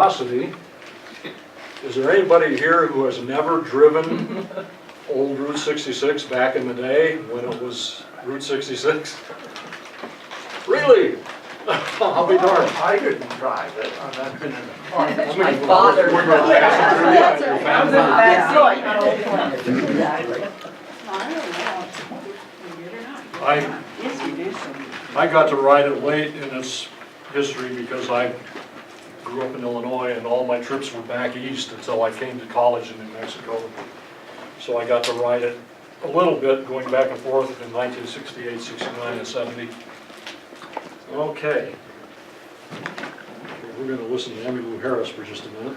curiosity, is there anybody here who has never driven old Route 66 back in the day when it was Route 66? Really? I'll be darned. I didn't drive it, I've been in the car. My father We're drove gonna it. pass it through I was in the back seat. Exactly. I got to ride it late in its history because I grew up in Illinois and all my trips were back east until I came to college in New Mexico. So I got to ride it a little bit going back and forth in 1968, 69, and 70. Okay. We're going to listen to Emmylou Harris for just a minute.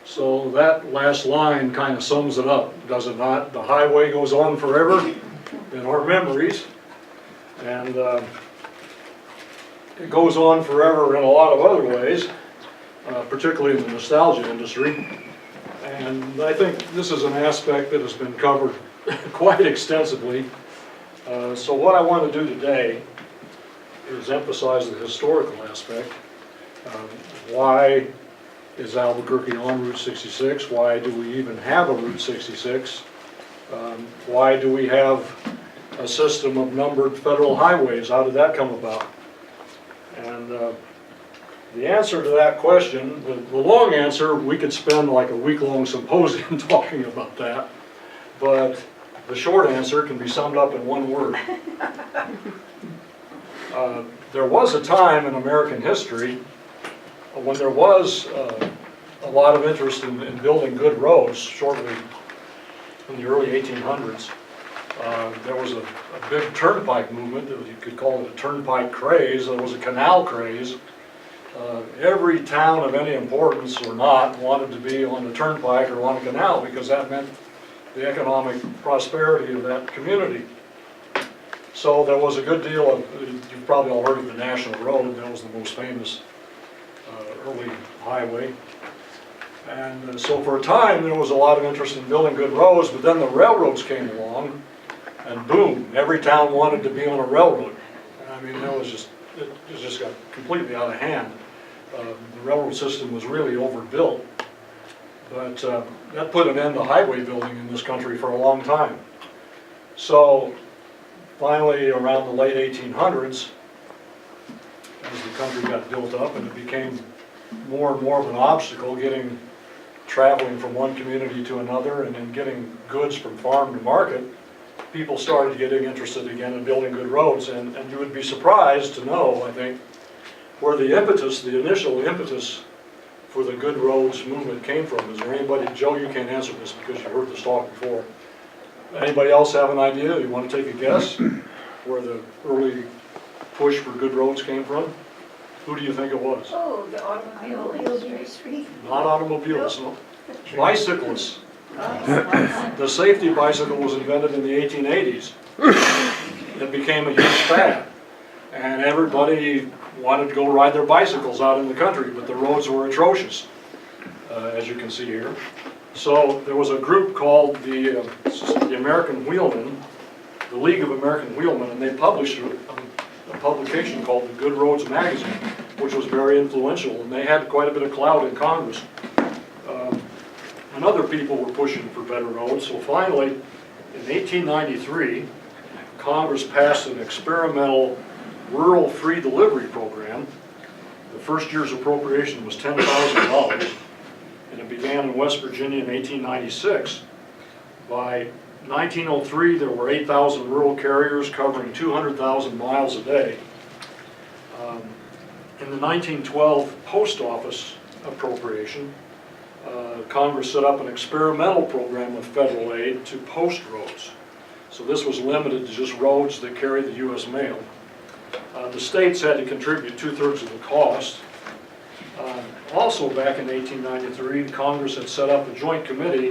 So that last line kind of sums it up, does it not? The highway goes on forever in our memories, and it goes on forever in a lot of other ways, particularly in the nostalgia industry. And I think this is an aspect that has been covered quite extensively. So what I want to do today is emphasize the historical aspect. Why is Albuquerque on Route 66? Why do we even have a Route 66? Why do we have a system of numbered federal highways? How did that come about? And the answer to that question, the long answer, we could spend like a week-long symposium talking about that, but the short answer can be summed up in one word. There was a time in American history when there was a lot of interest in building good roads. Shortly in the early 1800s, there was a big turnpike movement. You could call it a turnpike craze. There was a canal craze. Every town of any importance or not wanted to be on a turnpike or on a canal because that meant the economic prosperity of that community. So there was a good deal of, you've probably all heard of the National Road. That was the most famous early highway. And so for a time there was a lot of interest in building good roads, but then the railroads came along and boom, every town wanted to be on a railroad. I mean, it just got completely out of hand. The railroad system was really overbuilt, but that put an end to highway building in this country for a long time. So finally around the late 1800s, as the country got built up and it became more and more of an obstacle traveling from one community to another and then getting goods from farm to market, people started getting interested again in building good roads. And you would be surprised to know, I think, where the initial impetus for the good roads movement came from. Is there anybody, Joe, you can't answer this because you heard this talk before. Anybody else have an idea? You want to take a guess where the early push for good roads came from? Who do you think it was? Oh, the automobile industry. Not automobiles, no. Bicyclists. The safety bicycle was invented in the 1880s. It became a huge fad. And everybody wanted to go ride their bicycles out in the country, but the roads were atrocious, as you can see here. So there was a group called the American Wheelmen, the League of American Wheelmen, and they published a publication called the Good Roads Magazine, which was very influential, and they had quite a bit of clout in Congress. And other people were pushing for better roads, so finally, in 1893, Congress passed an experimental rural free delivery program. The first year's appropriation was $10,000, and it began in West Virginia in 1896. By 1903, there were 8,000 rural carriers covering 200,000 miles a day. In the 1912 post office appropriation, Congress set up an experimental program with federal aid to post roads. So this was limited to just roads that carry the U.S. mail. The states had to contribute 2/3 of the cost. Also back in 1893, Congress had set up a joint committee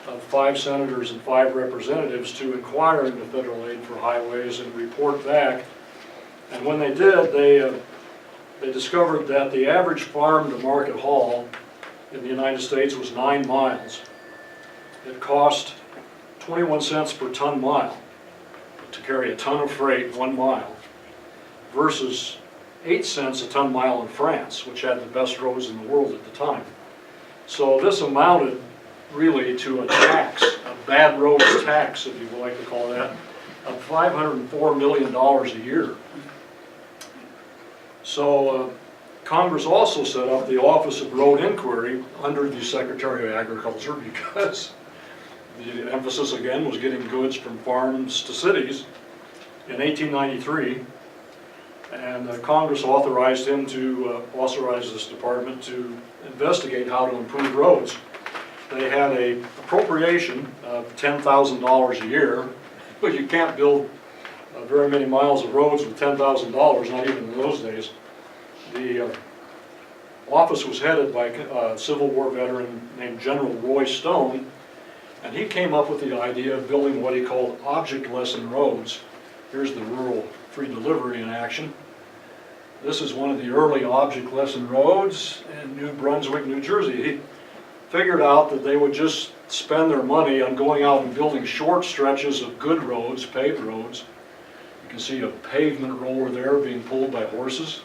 of 5 senators and 5 representatives to inquire into federal aid for highways and report back. And when they did, they discovered that the average farm to market haul in the United States was 9 miles. It cost 21 cents per ton mile to carry a ton of freight 1 mile versus 8 cents a ton mile in France, which had the best roads in the world at the time. So this amounted really to a tax, a bad road tax, if you would like to call that, of $504 million a year. So Congress also set up the Office of Road Inquiry under the Secretary of Agriculture because the emphasis again was getting goods from farms to cities in 1893. And Congress authorized him to authorize this department to investigate how to improve roads. They had a appropriation of $10,000 a year, but you can't build very many miles of roads with $10,000, not even in those days. The office was headed by a Civil War veteran named General Roy Stone, and he came up with the idea of building what he called object lesson roads. Here's the rural free delivery in action. This is one of the early object lesson roads in New Brunswick, New Jersey. He figured out that they would just spend their money on going out and building short stretches of good roads, paved roads. You can see a pavement roller there being pulled by horses.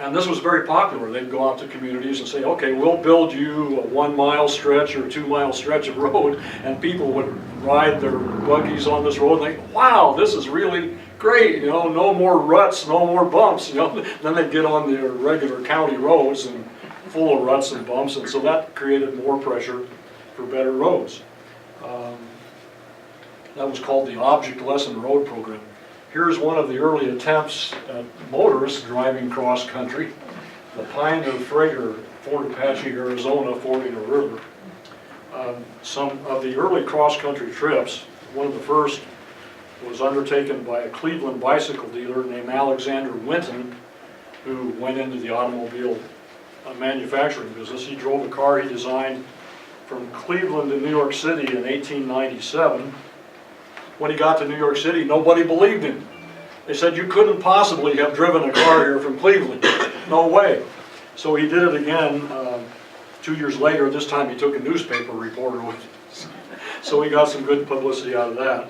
And this was very popular. They'd go out to communities and say, okay, we'll build you a 1 mile stretch or a 2 mile stretch of road, and people would ride their buggies on this road and think, wow, this is really great, you know, no more ruts, no more bumps, you know. Then they'd get on their regular county roads and full of ruts and bumps, and so that created more pressure for better roads. That was called the Object Lesson Road Program. Here's one of the early attempts at motorists driving cross country, the Pioneer Freighter, Fort Apache, Arizona, fording a river. Some of the early cross-country trips, one of the first was undertaken by a Cleveland bicycle dealer named Alexander Winton, who went into the automobile manufacturing business. He drove a car he designed from Cleveland to New York City in 1897. When he got to New York City, nobody believed him. They said, you couldn't possibly have driven a car here from Cleveland. No way. So he did it again 2 years later. This time he took a newspaper reporter with him. So he got some good publicity out of that.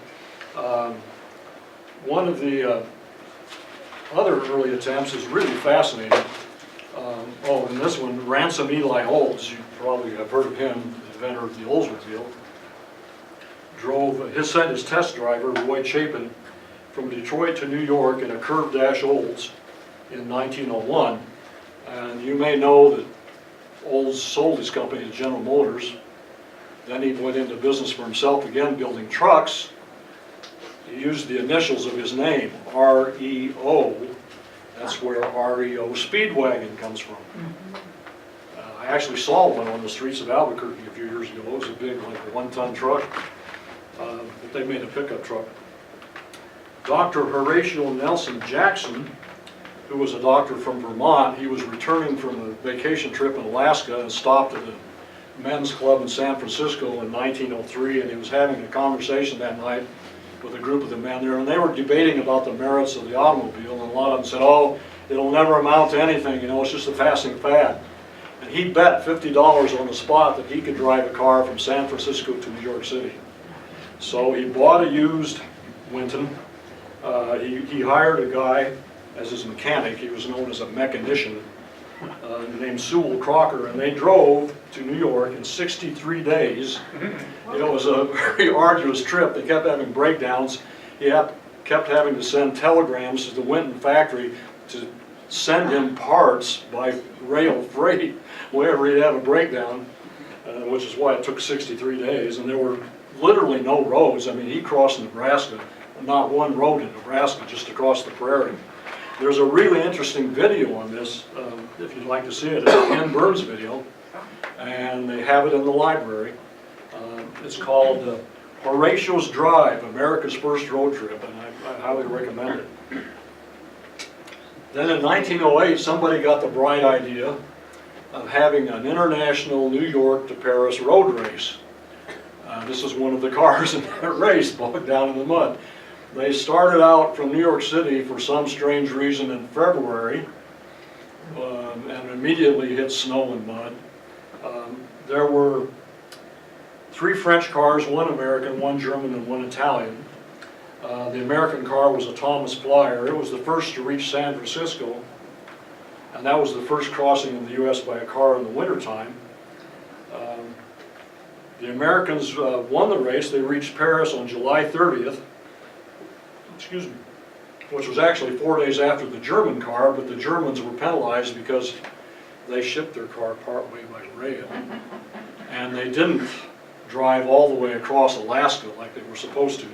One of the other early attempts is really fascinating. And this one, Ransom Eli Olds, you probably have heard of him, the inventor of the Oldsmobile, sent his test driver, Roy Chapin, from Detroit to New York in a curved dash Olds in 1901. And you may know that Olds sold his company to General Motors. Then he went into business for himself again, building trucks. He used the initials of his name, R-E-O. That's where REO Speedwagon comes from. I actually saw one on the streets of Albuquerque a few years ago. It was a big, like a 1-ton truck, but they made a pickup truck. Dr. Horatio Nelson Jackson, who was a doctor from Vermont, he was returning from a vacation trip in Alaska and stopped at a men's club in San Francisco in 1903, and he was having a conversation that night with a group of the men there, and they were debating about the merits of the automobile, and a lot of them said, oh, it'll never amount to anything, you know, it's just a passing fad. And he bet $50 on the spot that he could drive a car from San Francisco to New York City. So he bought a used Winton. He hired a guy as his mechanic. He was known as a mechanician, named Sewell Crocker, and they drove to New York in 63 days. It was a very arduous trip. They kept having breakdowns. He kept having to send telegrams to the Winton factory to send him parts by rail freight wherever he'd have a breakdown, which is why it took 63 days. And there were literally no roads. I mean, he crossed Nebraska, not one road in Nebraska, just across the prairie. There's a really interesting video on this, if you'd like to see it. It's a Ken Burns video, and they have it in the library. It's called Horatio's Drive, America's First Road Trip, and I highly recommend it. Then in 1908, somebody got the bright idea of having an international New York to Paris road race. This is one of the cars in that race, bogged down in the mud. They started out from New York City for some strange reason in February, and immediately hit snow and mud. There were 3 French cars, 1 American, 1 German, and 1 Italian. The American car was a Thomas Flyer. It was the first to reach San Francisco, and that was the first crossing in the U.S. by a car in the wintertime. The Americans won the race. They reached Paris on July 30th, which was actually 4 days after the German car, but the Germans were penalized because they shipped their car partway by rail, and they didn't drive all the way across Alaska like they were supposed to.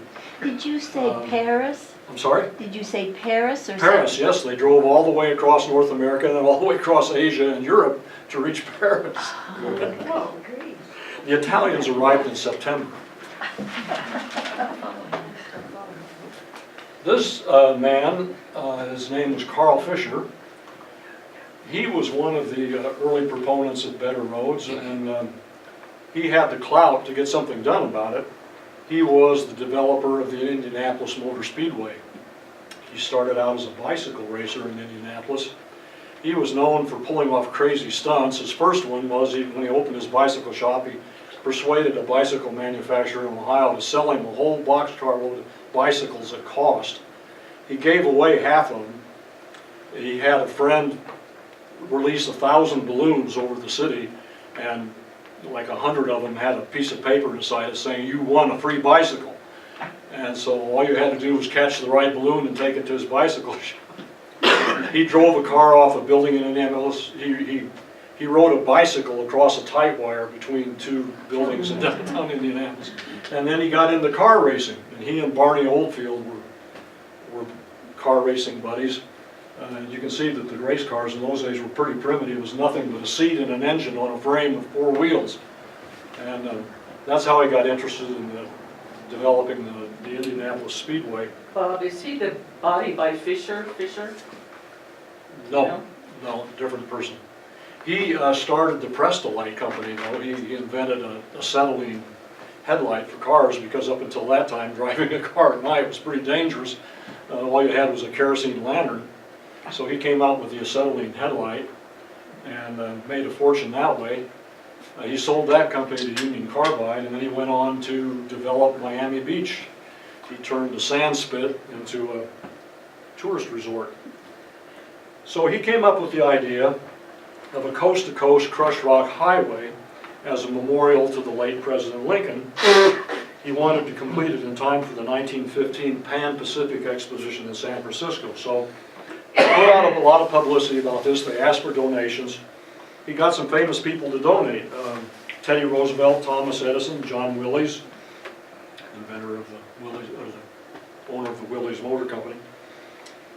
Did you say Paris? I'm sorry? Did you say Paris or Paris, yes. They drove all the way across North America and then all the way across Asia and Europe to reach Paris. Oh, great. The Italians arrived in September. This man, his name was Carl Fisher. He was one of the early proponents of better roads, and he had the clout to get something done about it. He was the developer of the Indianapolis Motor Speedway. He started out as a bicycle racer in Indianapolis. He was known for pulling off crazy stunts. His first one was when he opened his bicycle shop, he persuaded a bicycle manufacturer in Ohio to sell him a whole boxcar load of bicycles at cost. He gave away half of them. He had a friend release 1,000 balloons over the city, and like 100 of them had a piece of paper inside it saying, "You won a free bicycle." And so all you had to do was catch the right balloon and take it to his bicycle shop. He drove a car off a building in Indianapolis. He rode a bicycle across a tight wire between 2 buildings in downtown Indianapolis. And then he got into car racing, and he and Barney Oldfield were car racing buddies. You can see that the race cars in those days were pretty primitive. It was nothing but a seat and an engine on a frame with 4 wheels. And that's how I got interested in developing the Indianapolis Speedway. Bob, is he the body by Fisher? No, different person. He started the Prestolite company, though. He invented a acetylene headlight for cars, because up until that time, driving a car at night was pretty dangerous. All you had was a kerosene lantern. So he came out with the acetylene headlight and made a fortune that way. He sold that company to Union Carbide, and then he went on to develop Miami Beach. He turned the sand spit into a tourist resort. So he came up with the idea of a coast-to-coast crushed rock highway as a memorial to the late President Lincoln. He wanted to complete it in time for the 1915 Pan-Pacific Exposition in San Francisco. So he put out a lot of publicity about this. They asked for donations. He got some famous people to donate. Teddy Roosevelt, Thomas Edison, John Willys, inventor of the Willys, or the owner of the Willys Motor Company.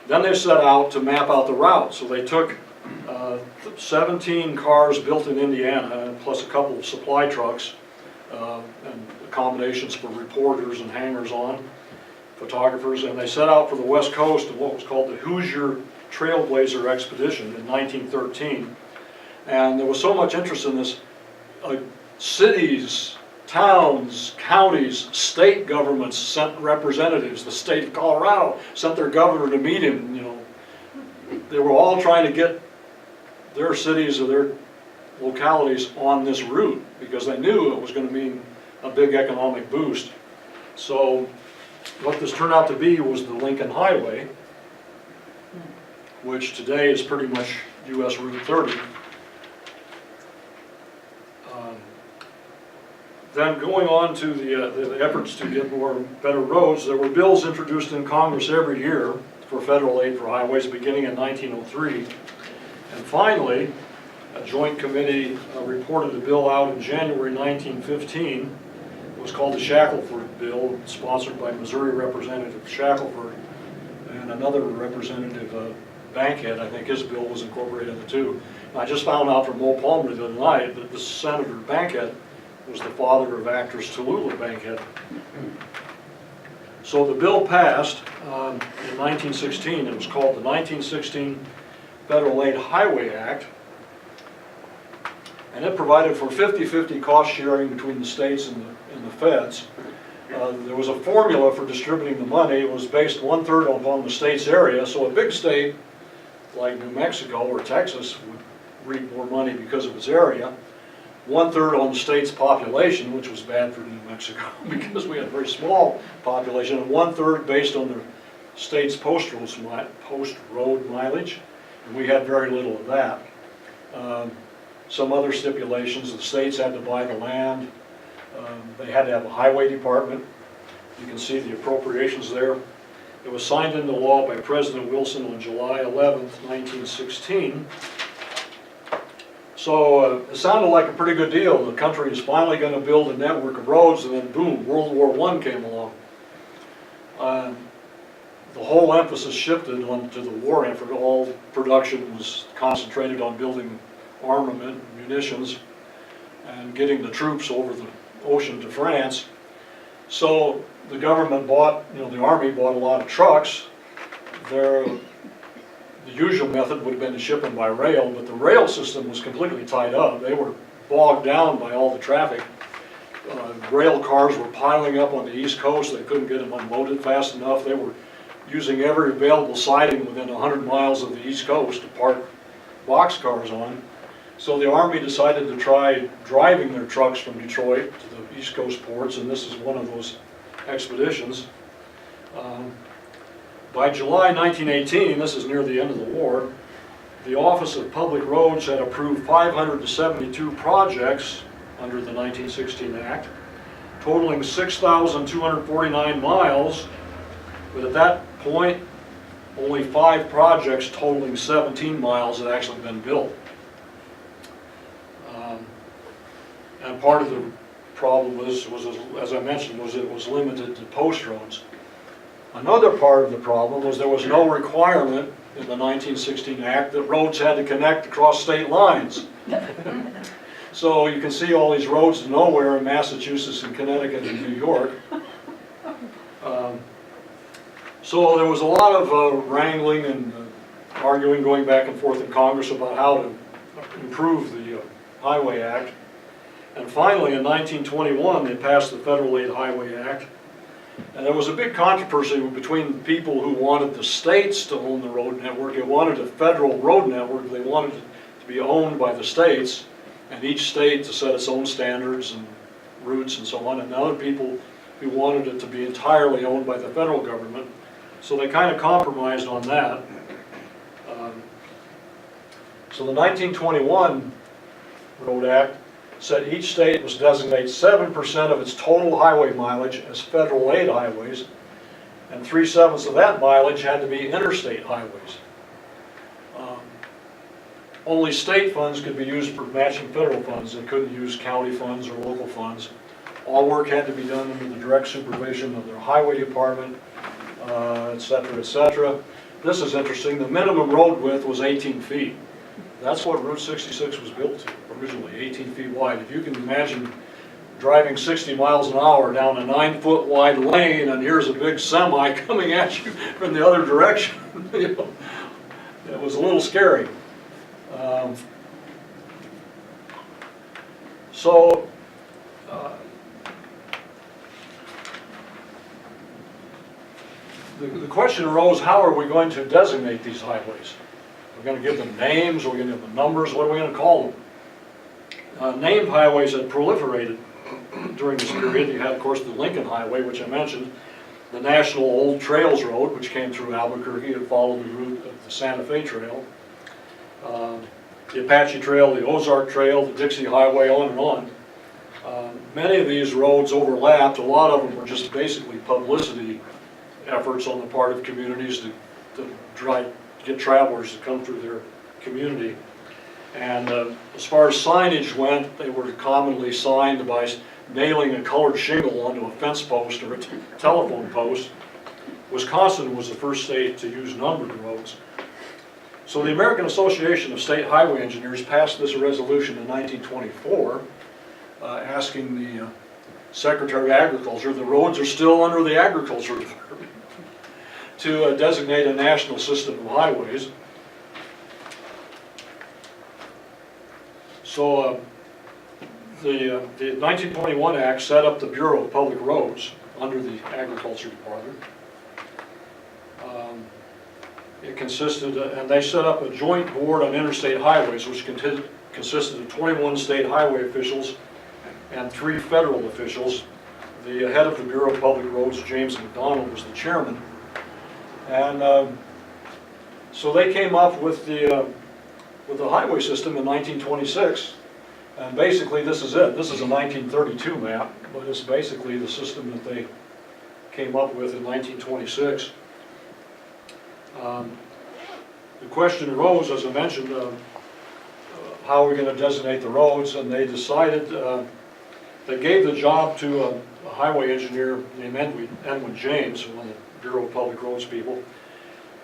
Then they set out to map out the route. So they took 17 cars built in Indiana, plus a couple of supply trucks, and accommodations for reporters and hangers-on, photographers, and they set out for the west coast of what was called the Hoosier Trailblazer Expedition in 1913. And there was so much interest in this, cities, towns, counties, state governments sent representatives. The state of Colorado sent their governor to meet him. You know, they were all trying to get their cities or their localities on this route because they knew it was going to mean a big economic boost. So what this turned out to be was the Lincoln Highway, which today is pretty much US Route 30. Then going on to the efforts to get better roads, there were bills introduced in Congress every year for federal aid for highways beginning in 1903. And finally, a joint committee reported a bill out in January 1915. It was called the Shackelford Bill, sponsored by Missouri Representative Shackelford and another representative, Bankhead, I think his bill was incorporated in it too. And I just found out from Mo Palmer the other night that this Senator Bankhead was the father of actress Tallulah Bankhead. So the bill passed in 1916. It was called the 1916 Federal Aid Highway Act. And it provided for 50-50 cost sharing between the states and the feds. There was a formula for distributing the money. It was based 1/3 upon the state's area. So a big state like New Mexico or Texas would reap more money because of its area. 1/3 on the state's population, which was bad for New Mexico because we had a very small population, and 1/3 based on the state's post road mileage, and we had very little of that. Some other stipulations: the states had to buy the land, they had to have a highway department. You can see the appropriations there. It was signed into law by President Wilson on July 11th, 1916. So it sounded like a pretty good deal. The country is finally going to build a network of roads, and then boom, World War I came along. The whole emphasis shifted onto the war effort. All production was concentrated on building armament, munitions, and getting the troops over the ocean to France. So the government bought, the Army bought a lot of trucks. The usual method would have been to ship them by rail, but the rail system was completely tied up. They were bogged down by all the traffic. Rail cars were piling up on the East Coast. They couldn't get them unloaded fast enough. They were using every available siding within 100 miles of the East Coast to park boxcars on. So the Army decided to try driving their trucks from Detroit to the East Coast ports, and this is one of those expeditions. By July 1918, this is near the end of the war, the Office of Public Roads had approved 572 projects under the 1916 Act, totaling 6,249 miles, but at that point, only 5 projects totaling 17 miles had actually been built. And part of the problem was, as I mentioned, was it was limited to post roads. Another part of the problem was there was no requirement in the 1916 Act that roads had to connect across state lines. So you can see all these roads to nowhere in Massachusetts and Connecticut and New York. So there was a lot of wrangling and arguing going back and forth in Congress about how to improve the Highway Act. And finally, in 1921, they passed the Federal Aid Highway Act. And there was a big controversy between people who wanted the states to own the road network. They wanted a federal road network. They wanted it to be owned by the states, and each state to set its own standards and routes and so on. And other people who wanted it to be entirely owned by the federal government. So they kind of compromised on that. So the 1921 Road Act said each state must designate 7% of its total highway mileage as federal aid highways, and 3/7 of that mileage had to be interstate highways. Only state funds could be used for matching federal funds. They couldn't use county funds or local funds. All work had to be done under the direct supervision of their highway department, et cetera, et cetera. This is interesting. The minimum road width was 18 feet. That's what Route 66 was built to originally, 18 feet wide. If you can imagine driving 60 miles an hour down a 9-foot wide lane, and here's a big semi coming at you from the other direction, it was a little scary. The question arose, how are we going to designate these highways? We're going to give them names, we're going to give them numbers, what are we going to call them? Named highways had proliferated during this period. You had, of course, the Lincoln Highway, which I mentioned, the National Old Trails Road, which came through Albuquerque and followed the route of the Santa Fe Trail, the Apache Trail, the Ozark Trail, the Dixie Highway, on and on. Many of these roads overlapped. A lot of them were just basically publicity efforts on the part of communities to try to get travelers to come through their community. And as far as signage went, they were commonly signed by nailing a colored shingle onto a fence post or a telephone post. Wisconsin was the first state to use numbered roads. So the American Association of State Highway Engineers passed this resolution in 1924, asking the Secretary of Agriculture, the roads are still under the Agriculture Department, to designate a national system of highways. So the 1921 Act set up the Bureau of Public Roads under the Agriculture Department. It consisted, and they set up a joint board on interstate highways, which consisted of 21 state highway officials and 3 federal officials. The head of the Bureau of Public Roads, James McDonald, was the chairman. And so they came up with the highway system in 1926. And basically this is it. This is a 1932 map, but it's basically the system that they came up with in 1926. The question arose, as I mentioned, how are we going to designate the roads, and they decided, they gave the job to a highway engineer named Edwin James, one of the Bureau of Public Roads people.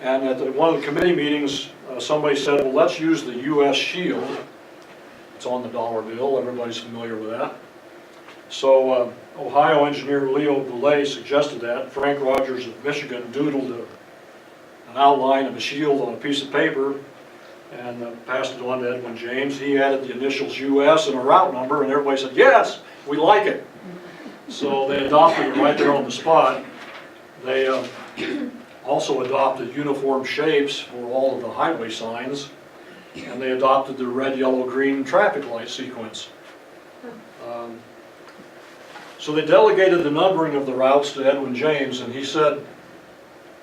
And at one of the committee meetings, somebody said, well, let's use the U.S. shield. It's on the dollar bill, everybody's familiar with that. So Ohio engineer Leo Boulay suggested that. Frank Rogers of Michigan doodled an outline of a shield on a piece of paper and passed it on to Edwin James. He added the initials US and a route number, and everybody said, yes, we like it. So they adopted it right there on the spot. They also adopted uniform shapes for all of the highway signs, and they adopted the red, yellow, green traffic light sequence. So they delegated the numbering of the routes to Edwin James, and he said,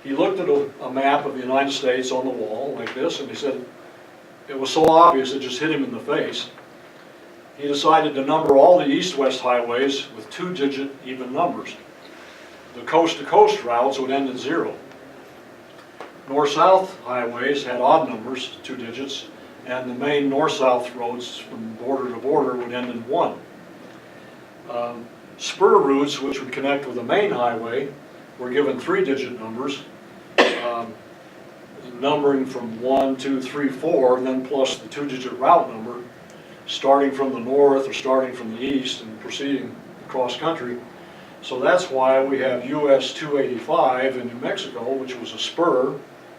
he looked at a map of the United States on the wall like this, and he said, it was so obvious it just hit him in the face. He decided to number all the east-west highways with 2-digit even numbers. The coast-to-coast routes would end at 0. North-south highways had odd numbers, 2 digits, and the main north-south roads from border to border would end in 1. Spur routes, which would connect with the main highway, were given 3-digit numbers, numbering from 1, 2, 3, 4, and then plus the 2-digit route number, starting from the north or starting from the east and proceeding across country. So that's why we have US 285 in New Mexico, which was a spur,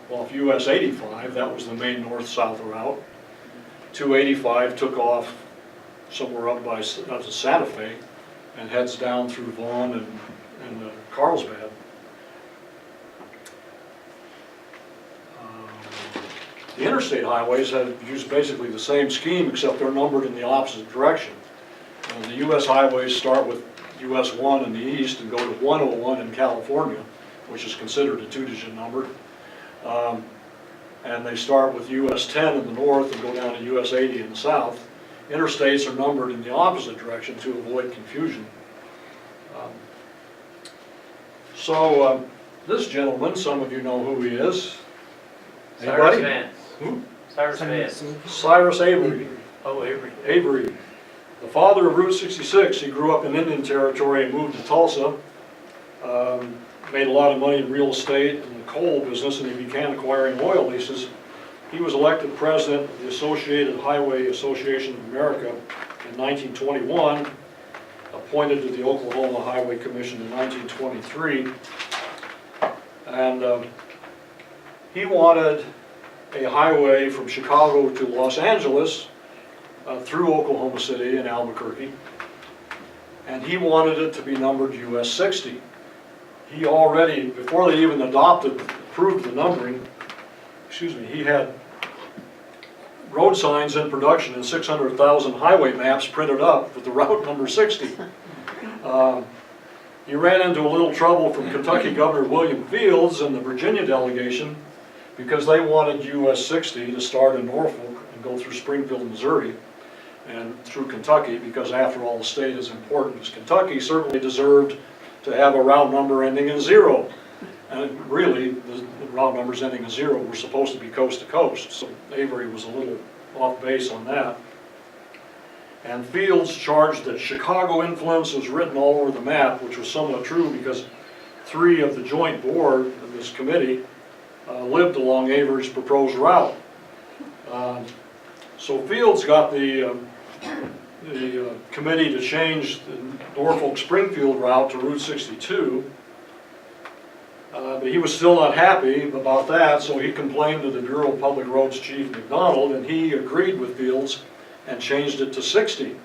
while US 85, that was the main north-south route. 285 took off somewhere up by Santa Fe and heads down through Vaughn and Carlsbad. The interstate highways have used basically the same scheme, except they're numbered in the opposite direction. The U.S. highways start with US 1 in the east and go to 101 in California, which is considered a 2-digit number. And they start with US 10 in the north and go down to US 80 in the south. Interstates are numbered in the opposite direction to avoid confusion. This gentleman, some of you know who he is. Cyrus Anybody? Vance. Who? Cyrus Vance. Cyrus Avery. Oh, Avery. Avery, the father of Route 66. He grew up in Indian Territory and moved to Tulsa. Made a lot of money in real estate and the coal business, and he began acquiring oil leases. He was elected president of the Associated Highway Association of America in 1921, appointed to the Oklahoma Highway Commission in 1923, and he wanted a highway from Chicago to Los Angeles through Oklahoma City and Albuquerque, and he wanted it to be numbered US 60. He already, before they even approved the numbering, he had road signs in production and 600,000 highway maps printed up with the route number 60. He ran into a little trouble from Kentucky Governor William Fields and the Virginia delegation because they wanted US 60 to start in Norfolk and go through Springfield, Missouri, and through Kentucky, because after all, the state as important as Kentucky certainly deserved to have a route number ending in 0. And really, the route numbers ending in 0 were supposed to be coast to coast, so Avery was a little off base on that. And Fields charged that Chicago influence was written all over the map, which was somewhat true because 3 of the joint board of this committee lived along Avery's proposed route. So Fields got the committee to change the Norfolk-Springfield route to Route 62. But he was still not happy about that, so he complained to the Bureau of Public Roads Chief McDonald, and he agreed with Fields and changed it to 60.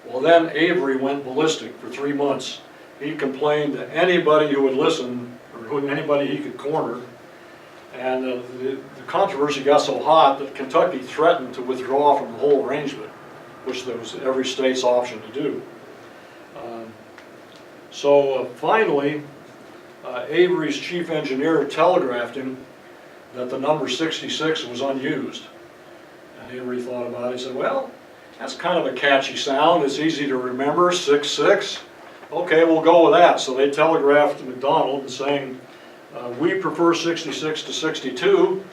Well, then Avery went ballistic for 3 months. He complained to anybody who would listen, or anybody he could corner. And the controversy got so hot that Kentucky threatened to withdraw from the whole arrangement, which there was every state's option to do. Finally, Avery's chief engineer telegraphed him that the number 66 was unused. And Avery thought about it. He said, well, that's kind of a catchy sound. It's easy to remember, 66. Okay, we'll go with that. So they telegraphed to McDonald saying, we prefer 66 to 62,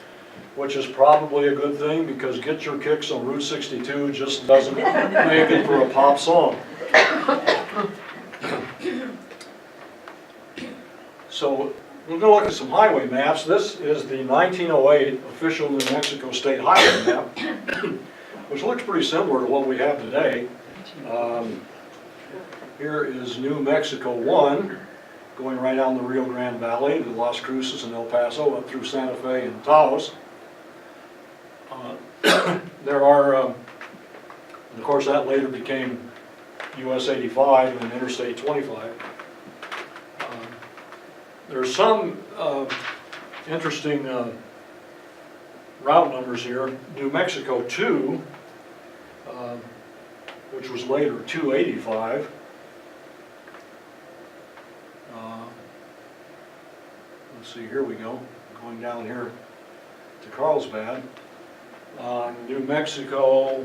which is probably a good thing because Get Your Kicks on Route 62 just doesn't make it for a pop song. So we're going to look at some highway maps. This is the 1908 official New Mexico State Highway map, which looks pretty similar to what we have today. Here is New Mexico 1, going right down the Rio Grande Valley to Las Cruces and El Paso, up through Santa Fe and Taos. There are, and of course that later became US 85 and Interstate 25. There's some interesting route numbers here. New Mexico 2, which was later 285. Let's see, here we go, going down here to Carlsbad. New Mexico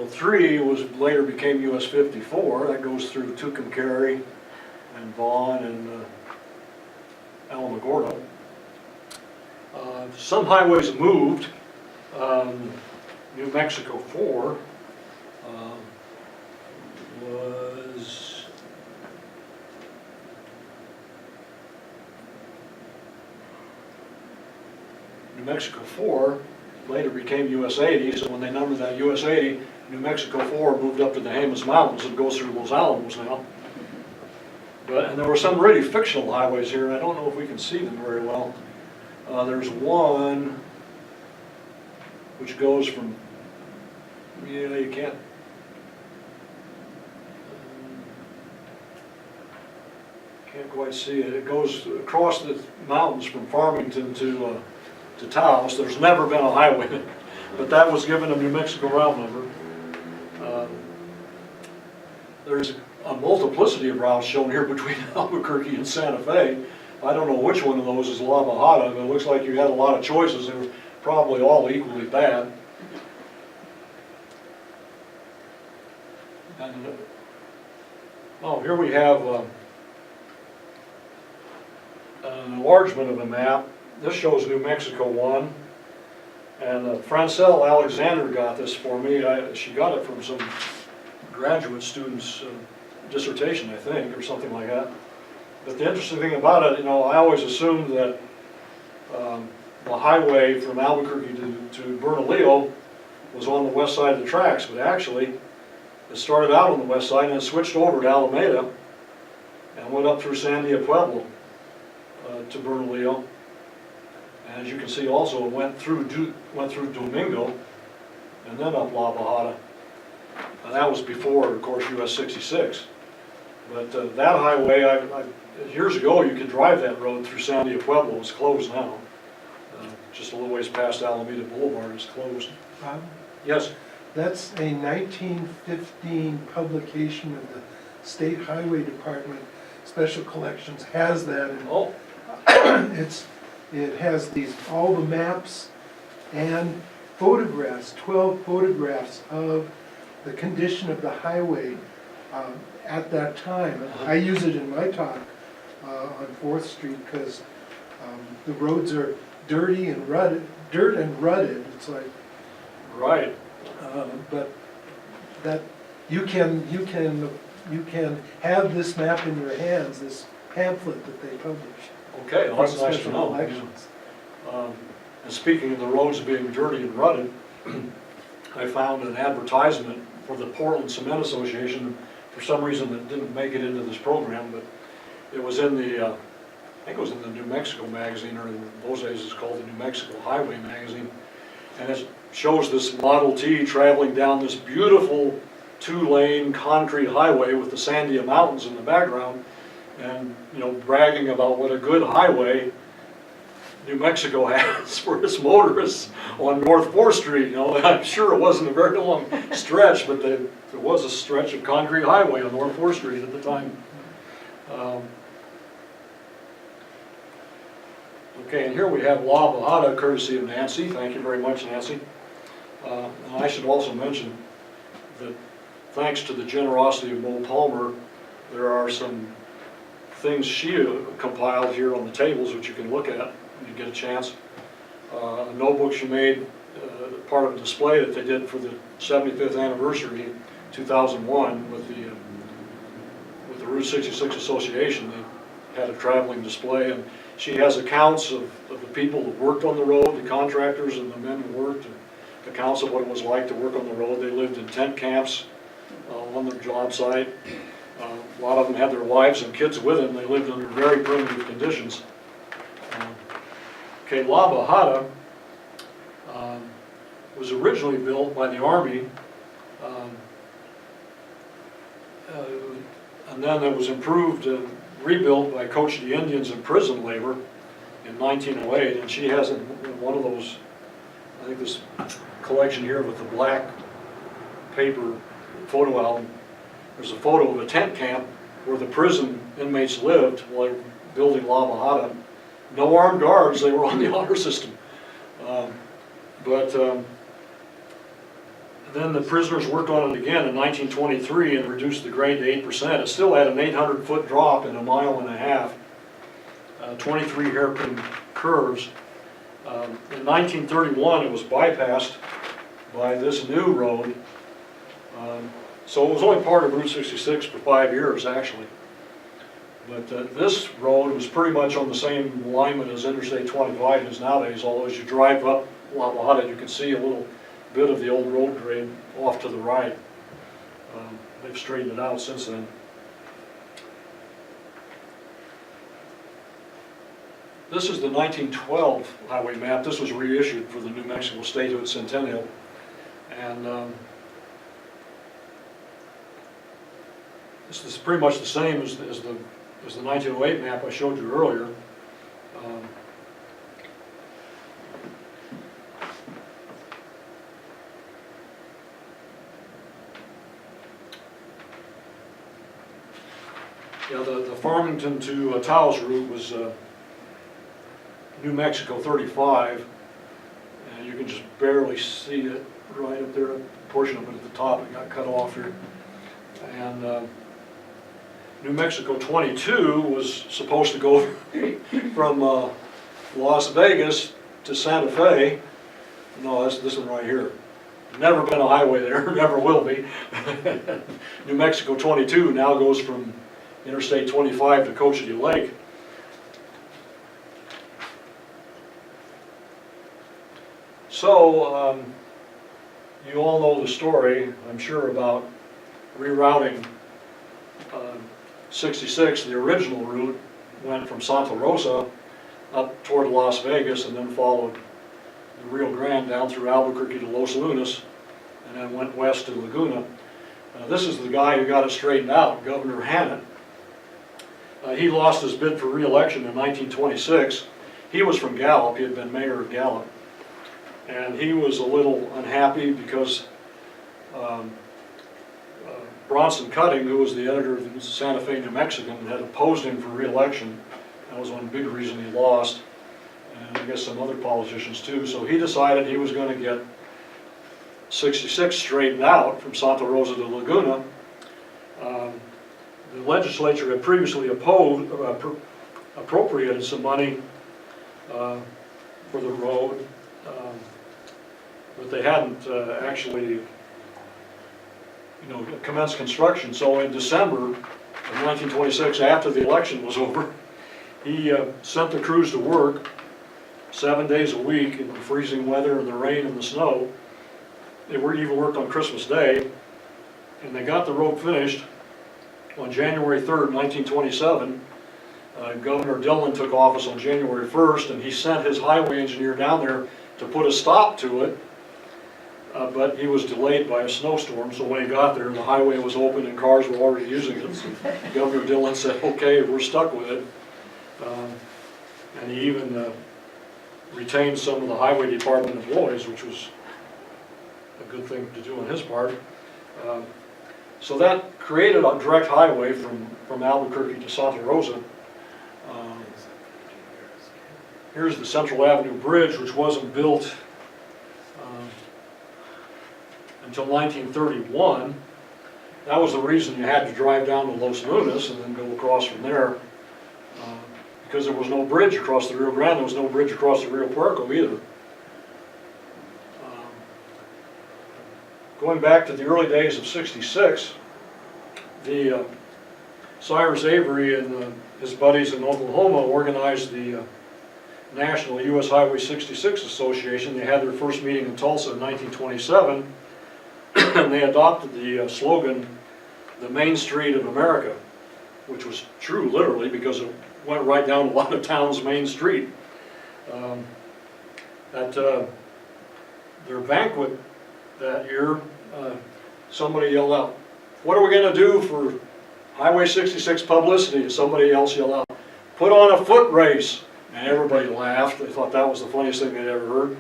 3 was later became US 54. That goes through Tucumcari and Vaughn and Alamogordo. Some highways moved. New Mexico 4 was New Mexico 4 later became US 80, so when they numbered that US 80, New Mexico 4 moved up to the Jemez Mountains and goes through Los Alamos now. And there were some really fictional highways here, and I don't know if we can see them very well. There's one which goes from, you can't quite see it. It goes across the mountains from Farmington to Taos. There's never been a highway, but that was given a New Mexico route number. There's a multiplicity of routes shown here between Albuquerque and Santa Fe. I don't know which one of those is La Bajada, but it looks like you had a lot of choices. They were probably all equally bad. And, here we have an enlargement of the map. This shows New Mexico 1, and Francelle Alexander got this for me. She got it from some graduate student's dissertation, I think, or something like that. But the interesting thing about it, I always assumed that the highway from Albuquerque to Bernalillo was on the west side of the tracks, but actually it started out on the west side and it switched over to Alameda and went up through Sandia Pueblo to Bernalillo. And as you can see also, it went through Domingo and then up La Bajada. And that was before, of course, US 66. But that highway, years ago you could drive that road through Sandia Pueblo. It's closed now. Just a little ways past Alameda Boulevard is closed. Bob, Yes? that's a 1915 publication of the State Highway Department. Special Collections has that, and Oh, it has all the maps and photographs, 12 photographs of the condition of the highway at that time. I use it in my talk on 4th Street because the roads are dirt and rutted. It's like, right. but that you can have this map in your hands, this pamphlet that they publish. Okay, well, that's from nice to Special know. Collections. And speaking of the roads being dirty and rutted, I found an advertisement for the Portland Cement Association. For some reason it didn't make it into this program, but it was in the, I think it was in the New Mexico magazine, or in those days it's called the New Mexico Highway magazine. And it shows this Model T traveling down this beautiful 2-lane concrete highway with the Sandia Mountains in the background, and, you know, bragging about what a good highway New Mexico has for its motorists on North 4th Street. You know, I'm sure it wasn't a very long stretch, but there was a stretch of concrete highway on North 4th Street at the time. Okay, and here we have La Bajada, courtesy of Nancy. Thank you very much, Nancy. And I should also mention that thanks to the generosity of Mo Palmer, there are some things she compiled here on the tables, which you can look at when you get a chance. A notebook she made, part of a display that they did for the 75th anniversary in 2001 with the Route 66 Association. They had a traveling display, and she has accounts of the people who worked on the road, the contractors and the men who worked, and accounts of what it was like to work on the road. They lived in tent camps on the job site. A lot of them had their wives and kids with them. They lived under very primitive conditions. Okay, La Bajada was originally built by the Army, and then it was improved and rebuilt by Coach the Indians in prison labor in 1908, and she has one of those, I think this collection here with the black paper photo album. There's a photo of a tent camp where the prison inmates lived while they were building La Bajada. No armed guards, they were on the honor system. Then the prisoners worked on it again in 1923 and reduced the grade to 8%. It still had an 800-foot drop in a mile and a half, 23 hairpin curves. In 1931 it was bypassed by this new road. So it was only part of Route 66 for 5 years actually. But this road was pretty much on the same alignment as Interstate 25 is nowadays, although as you drive up La Bajada you can see a little bit of the old road grade off to the right. They've straightened it out since then. This is the 1912 highway map. This was reissued for the New Mexico statehood centennial. And this is pretty much the same as the 1908 map I showed you earlier. Yeah, the Farmington to Taos route was New Mexico 35, and you can just barely see it right up there, a portion of it at the top. It got cut off here. And New Mexico 22 was supposed to go from Las Vegas to Santa Fe. No, that's this one right here. Never been a highway there, never will be. New Mexico 22 now goes from Interstate 25 to Cochiti Lake. So, you all know the story, I'm sure, about rerouting 66. The original route went from Santa Rosa up toward Las Vegas and then followed the Rio Grande down through Albuquerque to Los Lunas and then went west to Laguna. This is the guy who got it straightened out, Governor Hannett. He lost his bid for re-election in 1926. He was from Gallup, he had been mayor of Gallup. And he was a little unhappy because Bronson Cutting, who was the editor of the Santa Fe New Mexican, had opposed him for re-election. That was one big reason he lost, and I guess some other politicians too. So he decided he was going to get 66 straightened out from Santa Rosa to Laguna. The legislature had previously appropriated some money for the road, but they hadn't actually commenced construction. So in December of 1926, after the election was over, he sent the crews to work, 7 days a week in the freezing weather and the rain and the snow. They were even worked on Christmas Day, and they got the road finished on January 3rd, 1927. Governor Dillon took office on January 1st, and he sent his highway engineer down there to put a stop to it, but he was delayed by a snowstorm, so when he got there, the highway was open and cars were already using it. So Governor Dillon said, okay, we're stuck with it. And he even retained some of the highway department employees, which was a good thing to do on his part. So that created a direct highway from Albuquerque to Santa Rosa. Here's the Central Avenue Bridge, which wasn't built until 1931. That was the reason you had to drive down to Los Lunas and then go across from there, because there was no bridge across the Rio Grande. There was no bridge across the Rio Puerco either. Going back to the early days of '66, the Cyrus Avery and his buddies in Oklahoma organized the National U.S. Highway 66 Association. They had their first meeting in Tulsa in 1927, and they adopted the slogan, "The Main Street of America," which was true literally because it went right down a lot of towns' main street. At their banquet that year, somebody yelled out, "What are we going to do for Highway 66 publicity?" And somebody else yelled out, "Put on a foot race." And everybody laughed. They thought that was the funniest thing they'd ever heard.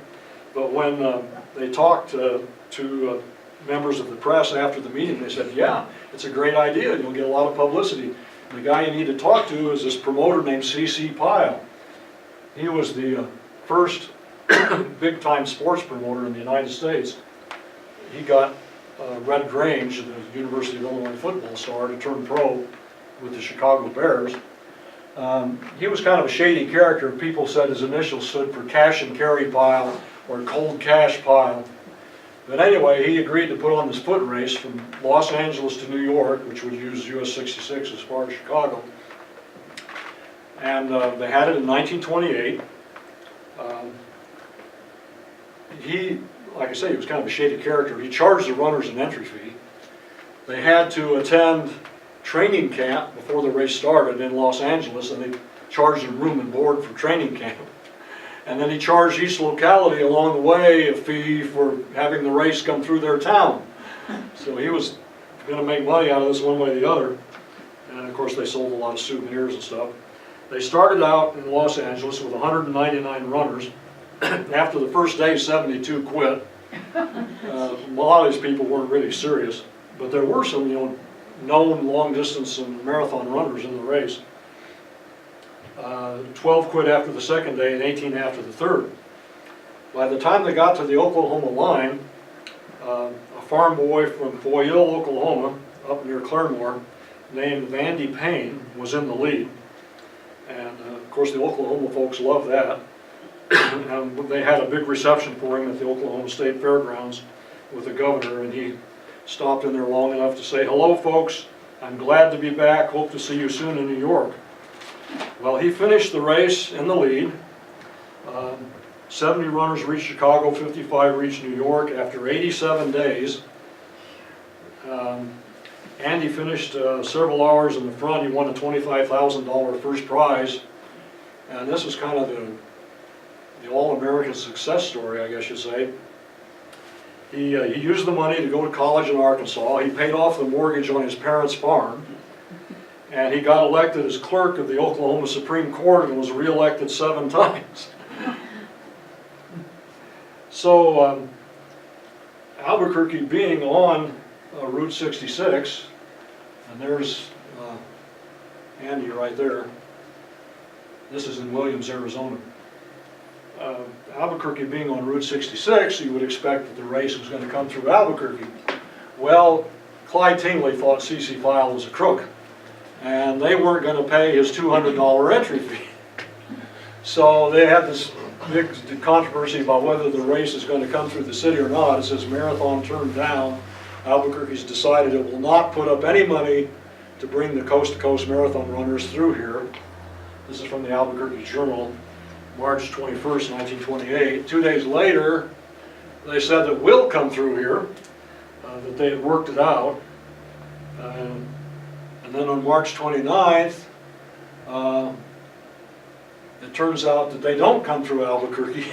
But when they talked to members of the press after the meeting, they said, yeah, it's a great idea. You'll get a lot of publicity. And the guy you need to talk to is this promoter named C.C. Pyle. He was the first big-time sports promoter in the United States. He got Red Grange, the University of Illinois football star, to turn pro with the Chicago Bears. He was kind of a shady character. People said his initials stood for Cash and Carry Pile or Cold Cash Pile. But anyway, he agreed to put on this foot race from Los Angeles to New York, which would use US 66 as far as Chicago. And they had it in 1928. He, like I say, he was kind of a shady character. He charged the runners an entry fee. They had to attend training camp before the race started in Los Angeles, and they charged them room and board for training camp. And then he charged each locality along the way a fee for having the race come through their town. So he was going to make money out of this one way or the other. And of course they sold a lot of souvenirs and stuff. They started out in Los Angeles with 199 runners. After the first day, 72 quit. A lot of these people weren't really serious, but there were some, known long distance and marathon runners in the race. 12 quit after the second day and 18 after the third. By the time they got to the Oklahoma line, a farm boy from Foyil, Oklahoma, up near Claremore, named Vandy Payne, was in the lead. And of course the Oklahoma folks loved that. And they had a big reception for him at the Oklahoma State Fairgrounds with the governor, and he stopped in there long enough to say, "Hello folks, I'm glad to be back, hope to see you soon in New York." Well, he finished the race in the lead. 70 runners reached Chicago, 55 reached New York after 87 days. Andy finished several hours in the front. He won a $25,000 first prize. And this was kind of the all-American success story, I guess you'd say. He used the money to go to college in Arkansas. He paid off the mortgage on his parents' farm. And he got elected as clerk of the Oklahoma Supreme Court and was re-elected 7 times. So Albuquerque being on Route 66, and there's Andy right there. This is in Williams, Arizona. Albuquerque being on Route 66, you would expect that the race was going to come through Albuquerque. Well, Clyde Tingley thought C.C. Pyle was a crook, and they weren't going to pay his $200 entry fee. So they had this big controversy about whether the race is going to come through the city or not. It says Marathon turned down. Albuquerque's decided it will not put up any money to bring the coast-to-coast marathon runners through here. This is from the Albuquerque Journal. March 21st, 1928. 2 days later, they said that we'll come through here, that they had worked it out. And then on March 29th, it turns out that they don't come through Albuquerque.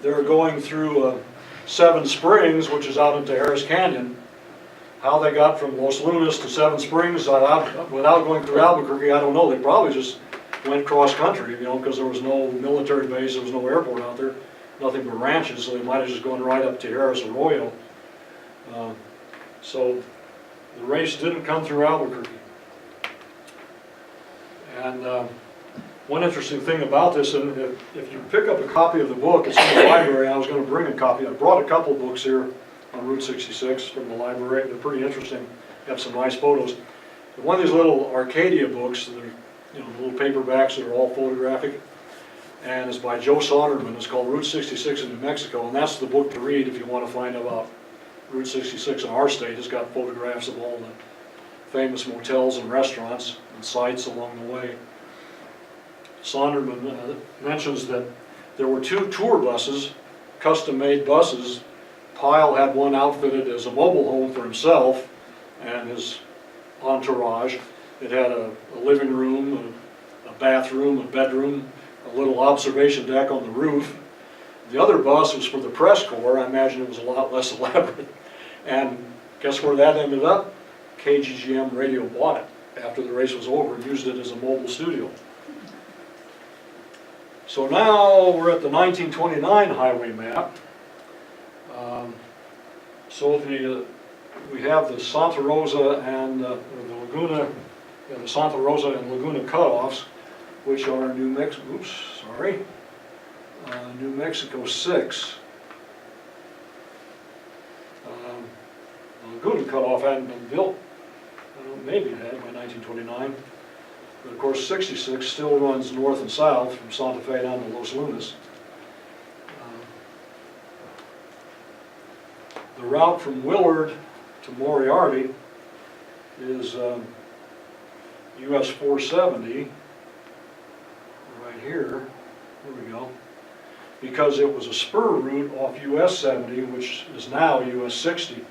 They're going through Seven Springs, which is out into Harris Canyon. How they got from Los Lunas to Seven Springs without going through Albuquerque, I don't know. They probably just went cross country, you know, because there was no military base, there was no airport out there, nothing but ranches, so they might have just gone right up to Harris Arroyo. So the race didn't come through Albuquerque. And one interesting thing about this, and if you pick up a copy of the book, it's in the library. I was going to bring a copy. I brought a couple books here on Route 66 from the library. They're pretty interesting. They have some nice photos. But one of these little Arcadia books, they're, you know, little paperbacks that are all photographic, and it's by Joe Sonderman. It's called Route 66 in New Mexico, and that's the book to read if you want to find out about Route 66 in our state. It's got photographs of all the famous motels and restaurants and sites along the way. Sonderman mentions that there were 2 tour buses, custom-made buses. Pyle had one outfitted as a mobile home for himself and his entourage. It had a living room, a bathroom, a bedroom, a little observation deck on the roof. The other bus was for the press corps. I imagine it was a lot less elaborate. And guess where that ended up? KGGM Radio bought it after the race was over and used it as a mobile studio. So now we're at the 1929 highway map. We have the Santa Rosa and the Laguna, the Santa Rosa and Laguna cutoffs, which are New Mexico 6. The Laguna cutoff hadn't been built. Maybe it had by 1929. But of course 66 still runs north and south from Santa Fe down to Los Lunas. The route from Willard to Moriarty is US 470, right here. Here we go. Because it was a spur route off US 70, which is now US 60,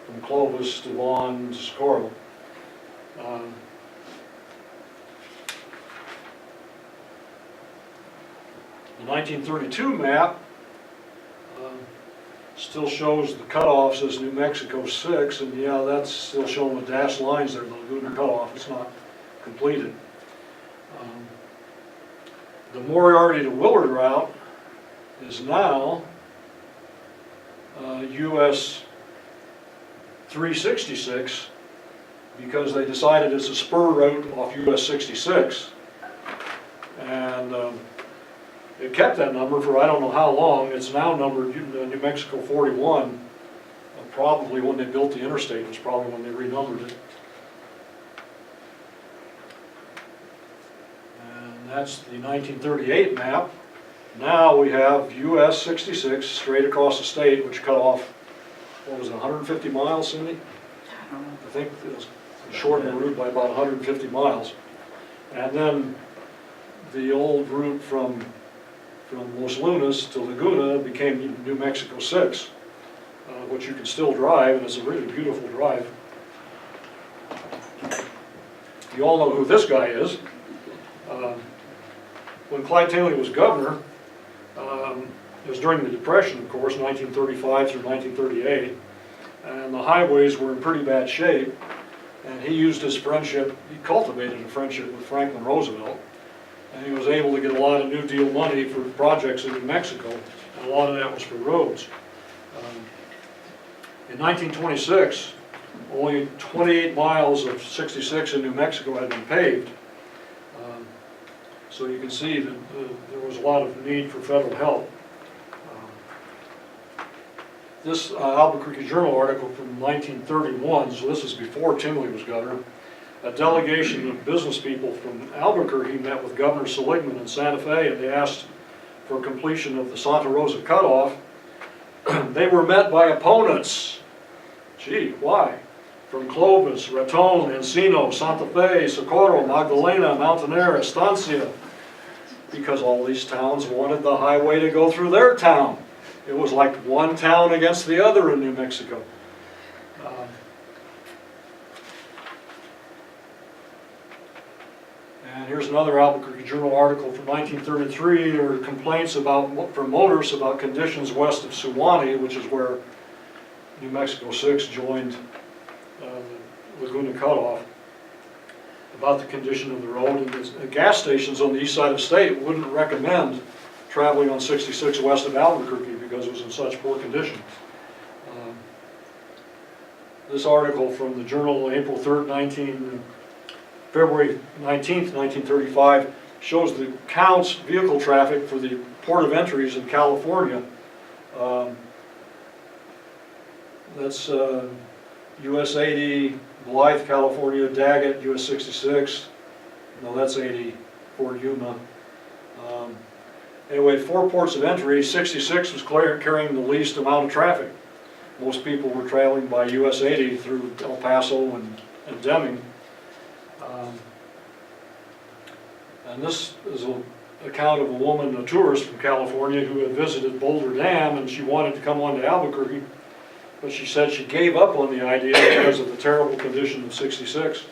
from Clovis to Vaughn to Socorro. The 1932 map still shows the cutoffs as New Mexico 6, and yeah, that's still showing the dashed lines there, the Laguna cutoff. It's not completed. The Moriarty to Willard route is now US 366 because they decided it's a spur route off US 66. And it kept that number for I don't know how long. It's now numbered New Mexico 41. Probably when they built the interstate was probably when they renumbered it. And that's the 1938 map. Now we have US 66 straight across the state, which cut off, what was it, 150 miles, Cindy? I think it was shortened the route by about 150 miles. And then the old route from Los Lunas to Laguna became New Mexico 6, which you can still drive, and it's a really beautiful drive. You all know who this guy is. When Clyde Taylor was governor, it was during the Depression, of course, 1935 through 1938, and the highways were in pretty bad shape, and he used his friendship, he cultivated a friendship with Franklin Roosevelt, and he was able to get a lot of New Deal money for projects in New Mexico, and a lot of that was for roads. In 1926, only 28 miles of 66 in New Mexico had been paved. So you can see that there was a lot of need for federal help. This Albuquerque Journal article from 1931, so this is before Tinley was governor, a delegation of business people from Albuquerque met with Governor Seligman in Santa Fe, and they asked for completion of the Santa Rosa cutoff. They were met by opponents. Gee, why? From Clovis, Raton, Encino, Santa Fe, Socorro, Magdalena, Mountainair, Estancia. because all these towns wanted the highway to go through their town. It was like one town against the other in New Mexico. And here's another Albuquerque Journal article from 1933. There were complaints from motorists about conditions west of Suwannee, which is where New Mexico 6 joined the Laguna Cutoff, about the condition of the road. And the gas stations on the east side of the state wouldn't recommend traveling on 66 west of Albuquerque because it was in such poor condition. This article from the Journal, April 3rd, February 19th, 1935, shows the counts vehicle traffic for the port of entries in California. That's US 80, Blythe, California, Daggett, US 66. No, that's 80, Fort Yuma. Anyway, 4 ports of entry. 66 was carrying the least amount of traffic. Most people were traveling by US 80 through El Paso and Deming. And this is an account of a woman, a tourist from California, who had visited Boulder Dam, and she wanted to come on to Albuquerque, but she said she gave up on the idea because of the terrible condition of 66.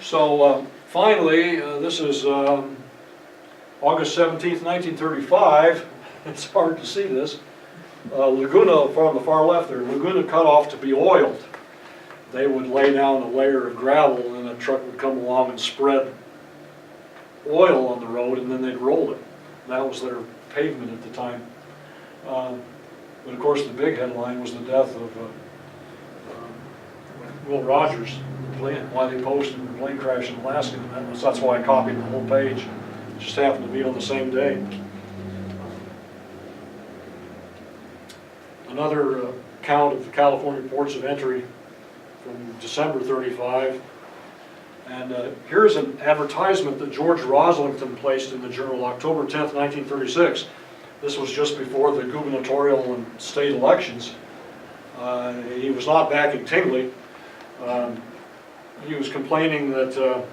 So finally, this is August 17th, 1935. It's hard to see this. Laguna, on the far left there, Laguna cut off to be oiled. They would lay down a layer of gravel, and a truck would come along and spread oil on the road, and then they'd roll it. That was their pavement at the time. But of course, the big headline was the death of Will Rogers, why they posted the plane crash in Alaska. That's why I copied the whole page. It just happened to be on the same day. Another count of the California ports of entry from December 35. And here's an advertisement that George Roslington placed in the Journal, October 10th, 1936. This was just before the gubernatorial and state elections. He was not backing Tingley. He was complaining that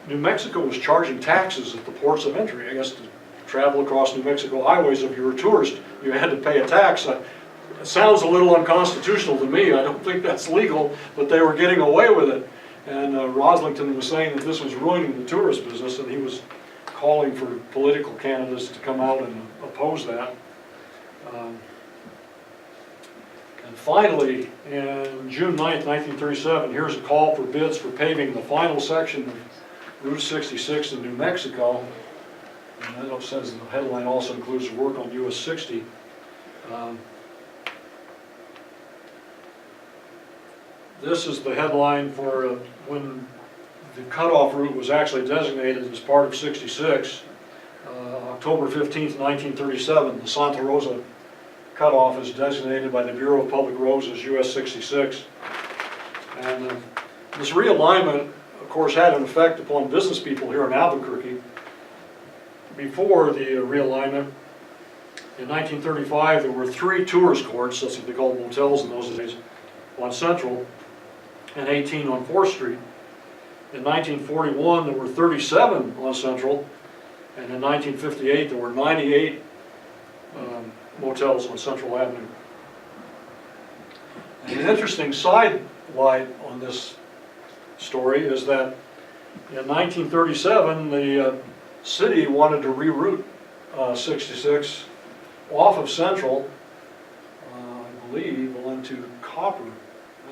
New Mexico was charging taxes at the ports of entry. I guess to travel across New Mexico highways, if you were a tourist, you had to pay a tax. It sounds a little unconstitutional to me. I don't think that's legal, but they were getting away with it. And Roslington was saying that this was ruining the tourist business, and he was calling for political candidates to come out and oppose that. And finally, in June 9th, 1937, here's a call for bids for paving the final section of Route 66 in New Mexico. And that says the headline also includes work on US 60. This is the headline for when the cutoff route was actually designated as part of 66. October 15th, 1937, the Santa Rosa cutoff is designated by the Bureau of Public Roads as US 66. And this realignment, of course, had an effect upon business people here in Albuquerque. Before the realignment, in 1935, there were 3 tourist courts, that's what they called motels in those days, on Central, and 18 on 4th Street. In 1941, there were 37 on Central, and in 1958, there were 98 motels on Central Avenue. And an interesting side light on this story is that in 1937, the city wanted to reroute 66 off of Central, I believe, onto Copper.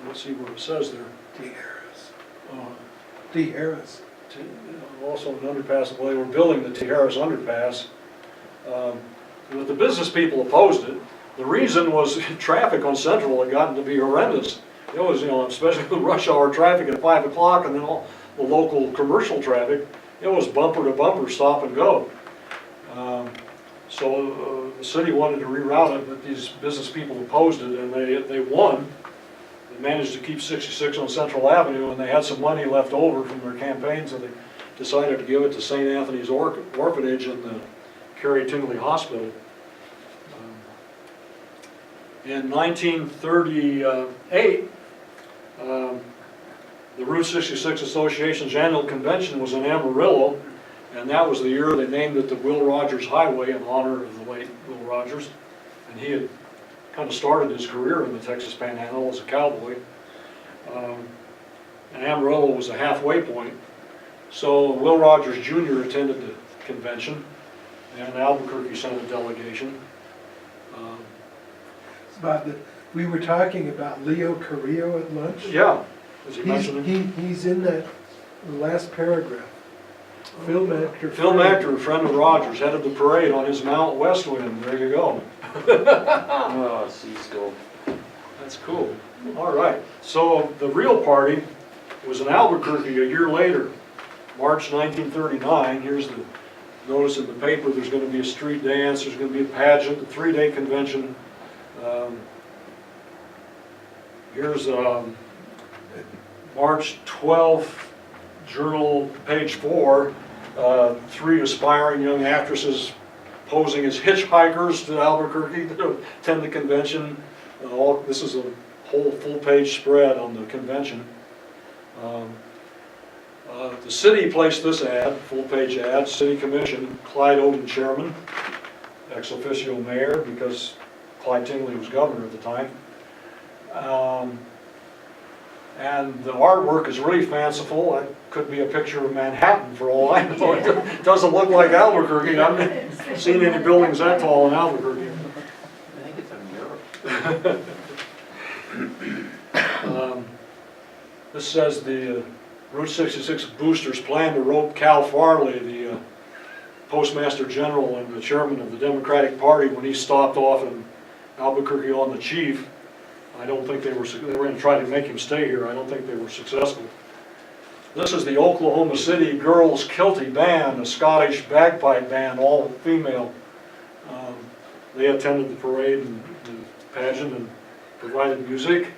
Let's see what it says there. D. Harris. D. Harris. Also an underpass. Well, they were building the T. Harris underpass. But the business people opposed it. The reason was traffic on Central had gotten to be horrendous. It was, especially with rush hour traffic at 5 o'clock, and then all the local commercial traffic, it was bumper to bumper, stop and go. So the city wanted to reroute it, but these business people opposed it, and they won. They managed to keep 66 on Central Avenue, and they had some money left over from their campaign, so they decided to give it to St. Anthony's Orphanage and the Carrie Tingley Hospital. In 1938, The Route 66 Association's annual convention was in Amarillo, and that was the year they named it the Will Rogers Highway in honor of the late Will Rogers. And he had kind of started his career in the Texas Panhandle as a cowboy. And Amarillo was a halfway point. So Will Rogers Jr. attended the convention, and Albuquerque sent a delegation. Bob, we were talking about Leo Carrillo at lunch. Yeah, as you mentioned. He's in that last paragraph. Film actor. Film actor, friend of Rogers, headed the parade on his Mount Westwind. There you go. Oh, Cisco. That's cool. All right. So the real party was in Albuquerque a year later, March 1939. Here's the notice in the paper. There's going to be a street dance. There's going to be a pageant, a 3-day convention. Here's March 12th, Journal, page 4. 3 aspiring young actresses posing as hitchhikers to Albuquerque to attend the convention. This is a whole full-page spread on the convention. The city placed this ad, full-page ad, City Commission, Clyde Oden chairman, ex officio mayor, because Clyde Tingley was governor at the time. And the artwork is really fanciful. It could be a picture of Manhattan for all I know. It doesn't look like Albuquerque. I haven't seen any buildings that tall in Albuquerque. I think it's a mural. This says the Route 66 boosters plan to rope Cal Farley, the Postmaster General and the chairman of the Democratic Party, when he stopped off in Albuquerque on the Chief. I don't think they were going to try to make him stay here. I don't think they were successful. This is the Oklahoma City Girls Kilty Band, a Scottish bagpipe band, all female. They attended the parade and the pageant and provided music.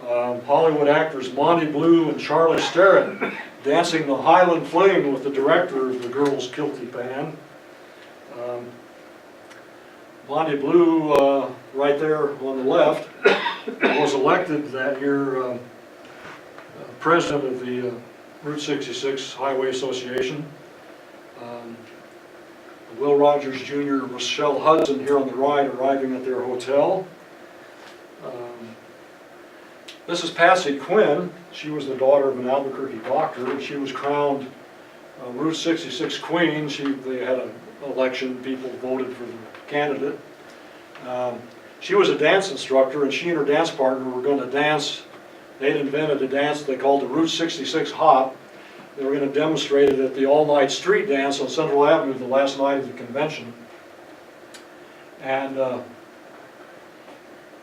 Hollywood actors Monty Blue and Charlie Sterrett dancing the Highland Fling with the director of the Girls Kilty Band. Monty Blue, right there on the left, was elected that year president of the Route 66 Highway Association. Will Rogers Jr., Rochelle Hudson here on the right, arriving at their hotel. This is Patsy Quinn. She was the daughter of an Albuquerque doctor, and she was crowned Route 66 Queen. They had an election, people voted for the candidate. She was a dance instructor, and she and her dance partner were going to dance. They'd invented a dance they called the Route 66 Hop. They were going to demonstrate it at the all-night street dance on Central Avenue the last night of the convention. And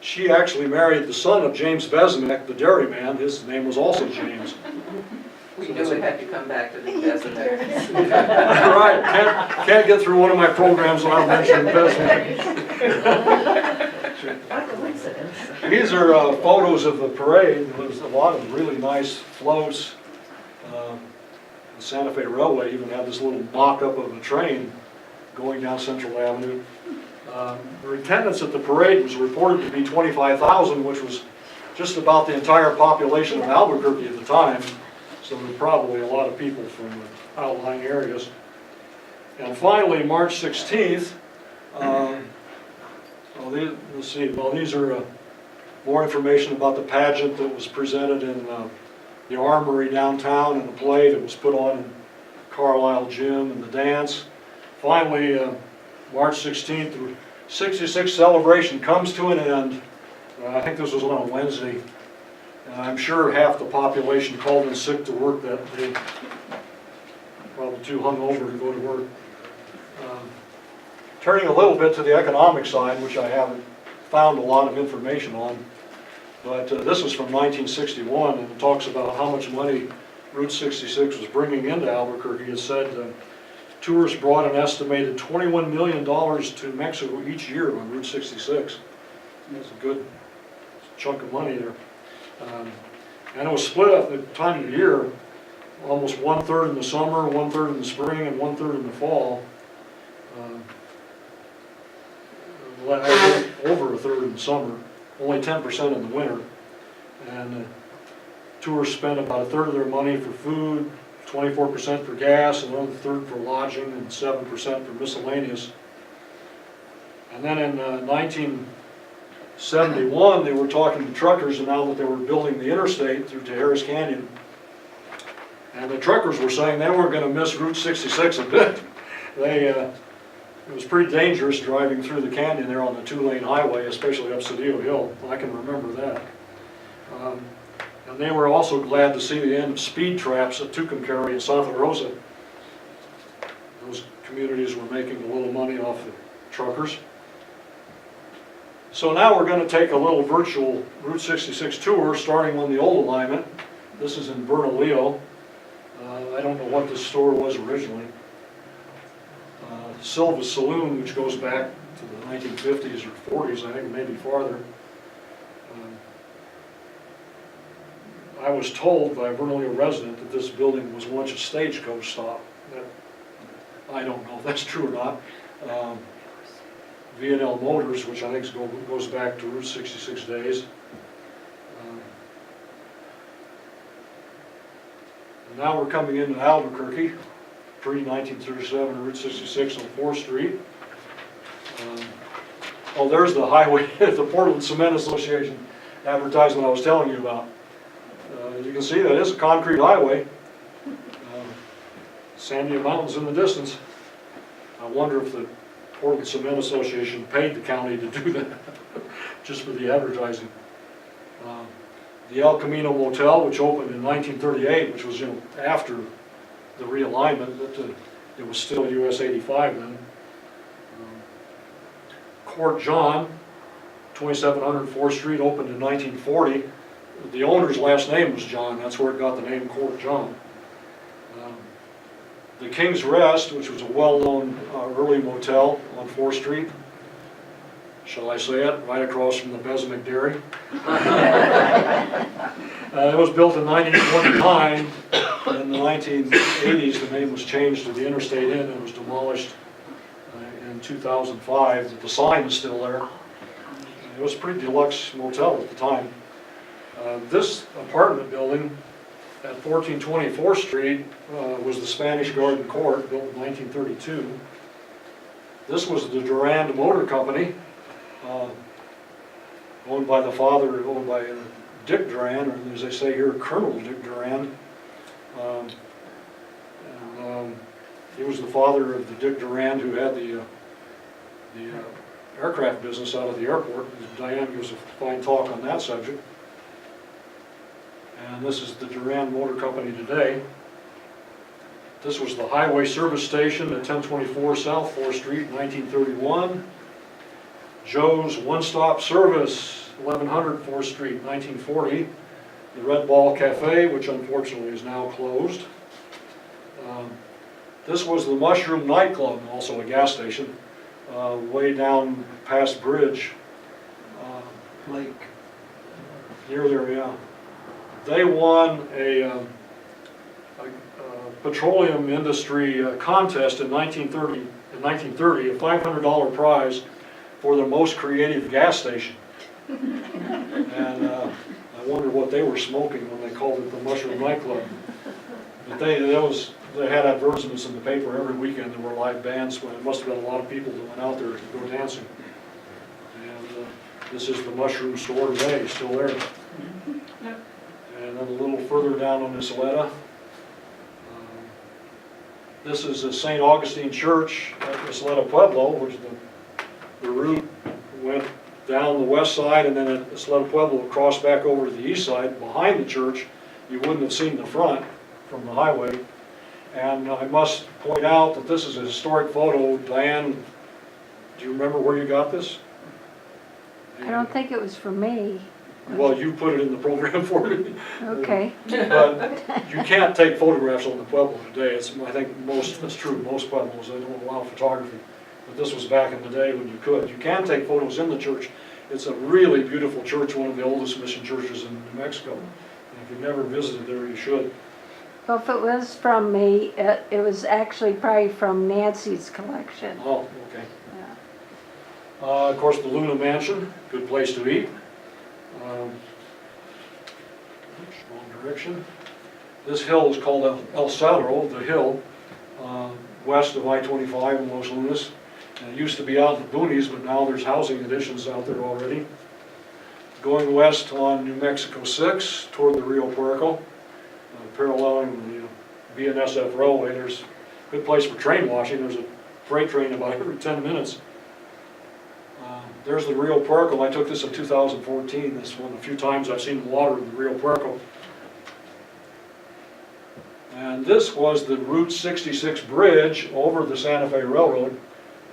she actually married the son of James Besnick, the dairyman. His name was also James. We knew it had to come back to the desert. Right, can't get through one of my programs without mentioning Besnick. What coincidence. These are photos of the parade. There's a lot of really nice floats. The Santa Fe Railway even had this little mock-up of a train going down Central Avenue. The attendance at the parade was reported to be 25,000, which was just about the entire population of Albuquerque at the time. So there were probably a lot of people from outlying areas. And finally, March 16th, let's see, these are more information about the pageant that was presented in the Armory downtown, and the play that was put on in Carlisle Gym, and the dance. Finally, March 16th, the 66 celebration comes to an end. I think this was on a Wednesday. I'm sure half the population called in sick to work that day. Probably too hungover to go to work. Turning a little bit to the economic side, which I haven't found a lot of information on, but this is from 1961, and it talks about how much money Route 66 was bringing into Albuquerque. It said tourists brought an estimated $21 million to Mexico each year on Route 66. That's a good chunk of money there. And it was split up at the time of the year, almost 1/3 in the summer, 1/3 in the spring, and 1/3 in the fall. Over 1/3 in the summer, only 10% in the winter. And Tourists spend about a third of their money for food, 24% for gas, another third for lodging, and 7% for miscellaneous. And then in 1971, they were talking to truckers, and now that they were building the interstate through to Harris Canyon, and the truckers were saying they weren't going to miss Route 66 a bit. It was pretty dangerous driving through the canyon there on the two-lane highway, especially up Cedillo Hill. I can remember that. And they were also glad to see the end of speed traps at Tucumcari and Santa Rosa. Those communities were making a little money off the truckers. So now we're going to take a little virtual Route 66 tour, starting on the old alignment. This is in Bernalillo. I don't know what this store was originally. Silva's Saloon, which goes back to the 1950s or 40s, I think, maybe farther. I was told by a Bernalillo resident that this building was once a stagecoach stop. I don't know if that's true or not. V&L Motors, which I think goes back to Route 66 days. Now we're coming into Albuquerque, pre-1937, Route 66 on 4th Street. Oh, there's the highway, the Portland Cement Association advertisement I was telling you about. You can see that is a concrete highway. Sandia Mountains in the distance. I wonder if the Portland Cement Association paid the county to do that, just for the advertising. The El Camino Motel, which opened in 1938, which was after the realignment, but it was still US 85 then. Court John, 2700 4th Street, opened in 1940. The owner's last name was John, that's where it got the name Court John. The King's Rest, which was a well-known early motel on 4th Street. Shall I say it? Right across from the Beswick Dairy. It was built in 1929. In the 1980s, the name was changed to the Interstate Inn and was demolished in 2005. But the sign is still there. It was a pretty deluxe motel at the time. This apartment building at 1420 4th Street was the Spanish Garden Court, built in 1932. This was the Durand Motor Company, owned by the father, owned by Dick Durand, or as they say here, Colonel Dick Durand. He was the father of the Dick Durand who had the aircraft business out of the airport. Diane gives a fine talk on that subject. And this is the Durand Motor Company today. This was the highway service station at 1024 South 4th Street, 1931. Joe's One-Stop Service, 1100 4th Street, 1940. The Red Ball Cafe, which unfortunately is now closed. This was the Mushroom Nightclub, also a gas station, way down past Bridge. Lake. Near there, yeah. They won a petroleum industry contest in 1930, a $500 prize for the most creative gas station. And I wonder what they were smoking when they called it the Mushroom Nightclub. But they had advertisements in the paper every weekend. There were live bands. It must have been a lot of people that went out there to go dancing. And this is the mushroom store today, still there. And then a little further down on Isleta, this is the St. Augustine Church at Isleta Pueblo, which the route went down the west side, and then at Isleta Pueblo crossed back over to the east side behind the church. You wouldn't have seen the front from the highway. And I must point out that this is a historic photo. Diane, do you remember where you got this? I don't think it was for me. Well, you put it in the program for me. Okay. But you can't take photographs on the Pueblo today. I think that's true, most Pueblos, they don't allow photography. But this was back in the day when you could. You can take photos in the church. It's a really beautiful church, one of the oldest mission churches in New Mexico. And if you've never visited there, you should. Well, if it was from me, it was actually probably from Nancy's collection. Oh, okay. Yeah. Of course, the Luna Mansion, good place to eat. Wrong section. This hill is called El Cedro, the hill, west of I-25 in Los Lunas. And it used to be out in the boonies, but now there's housing additions out there already. Going west on New Mexico 6 toward the Rio Puerco, paralleling the BNSF railway. There's a good place for train washing. There's a freight train about every 10 minutes. There's the Rio Puerco. I took this in 2014. This one, a few times I've seen water in the Rio Puerco. And this was the Route 66 bridge over the Santa Fe Railroad,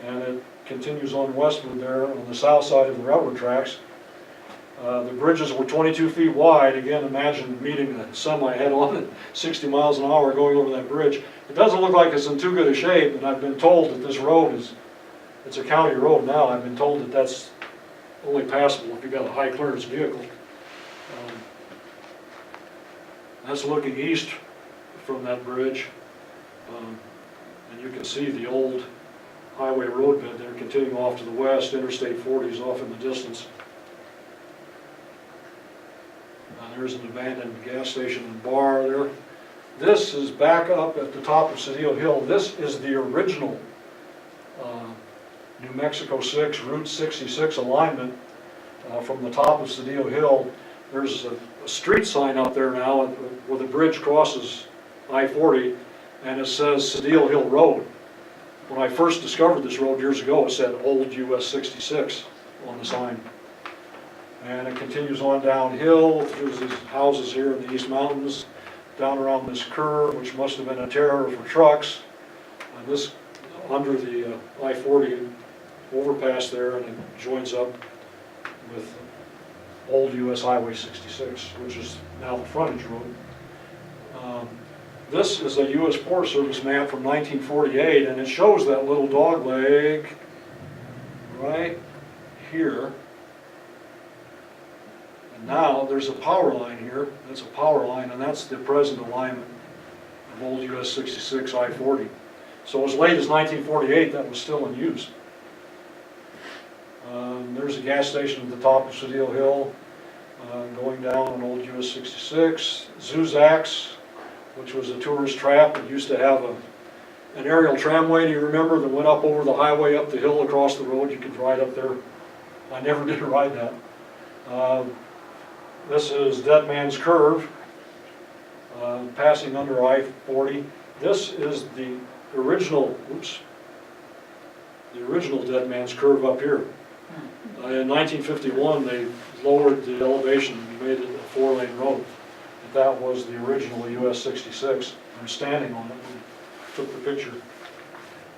and it continues on westward there on the south side of the railroad tracks. The bridges were 22 feet wide. Again, imagine meeting a semi head-on at 60 miles an hour going over that bridge. It doesn't look like it's in too good a shape, and I've been told that this road it's a county road now. I've been told that that's only passable if you've got a high clearance vehicle. That's looking east from that bridge, and you can see the old highway road bed there continuing off to the west. Interstate 40 is off in the distance. There's an abandoned gas station and bar there. This is back up at the top of Cedillo Hill. This is the original New Mexico 6 Route 66 alignment from the top of Cedillo Hill. There's a street sign up there now where the bridge crosses I-40, and it says Cedillo Hill Road. When I first discovered this road years ago, it said Old US 66 on the sign. And it continues on downhill through these houses here in the East Mountains, down around this curve, which must have been a terror for trucks. And this under the I-40 overpass there, and it joins up with Old US Highway 66, which is now the frontage road. This is a U.S. Forest Service map from 1948, and it shows that little dog leg right here. And now there's a power line here. That's a power line, and that's the present alignment of Old US 66 I-40. So as late as 1948, that was still in use. There's a gas station at the top of Cedillo Hill, going down on Old US 66. Zuzak's, which was a tourist trap. It used to have an aerial tramway, do you remember, that went up over the highway, up the hill, across the road. You could ride up there. I never did ride that. This is Dead Man's Curve, passing under I-40. This is the original, the original Dead Man's Curve up here. In 1951, they lowered the elevation and made it a 4-lane road. That was the original US 66. I'm standing on it and took the picture.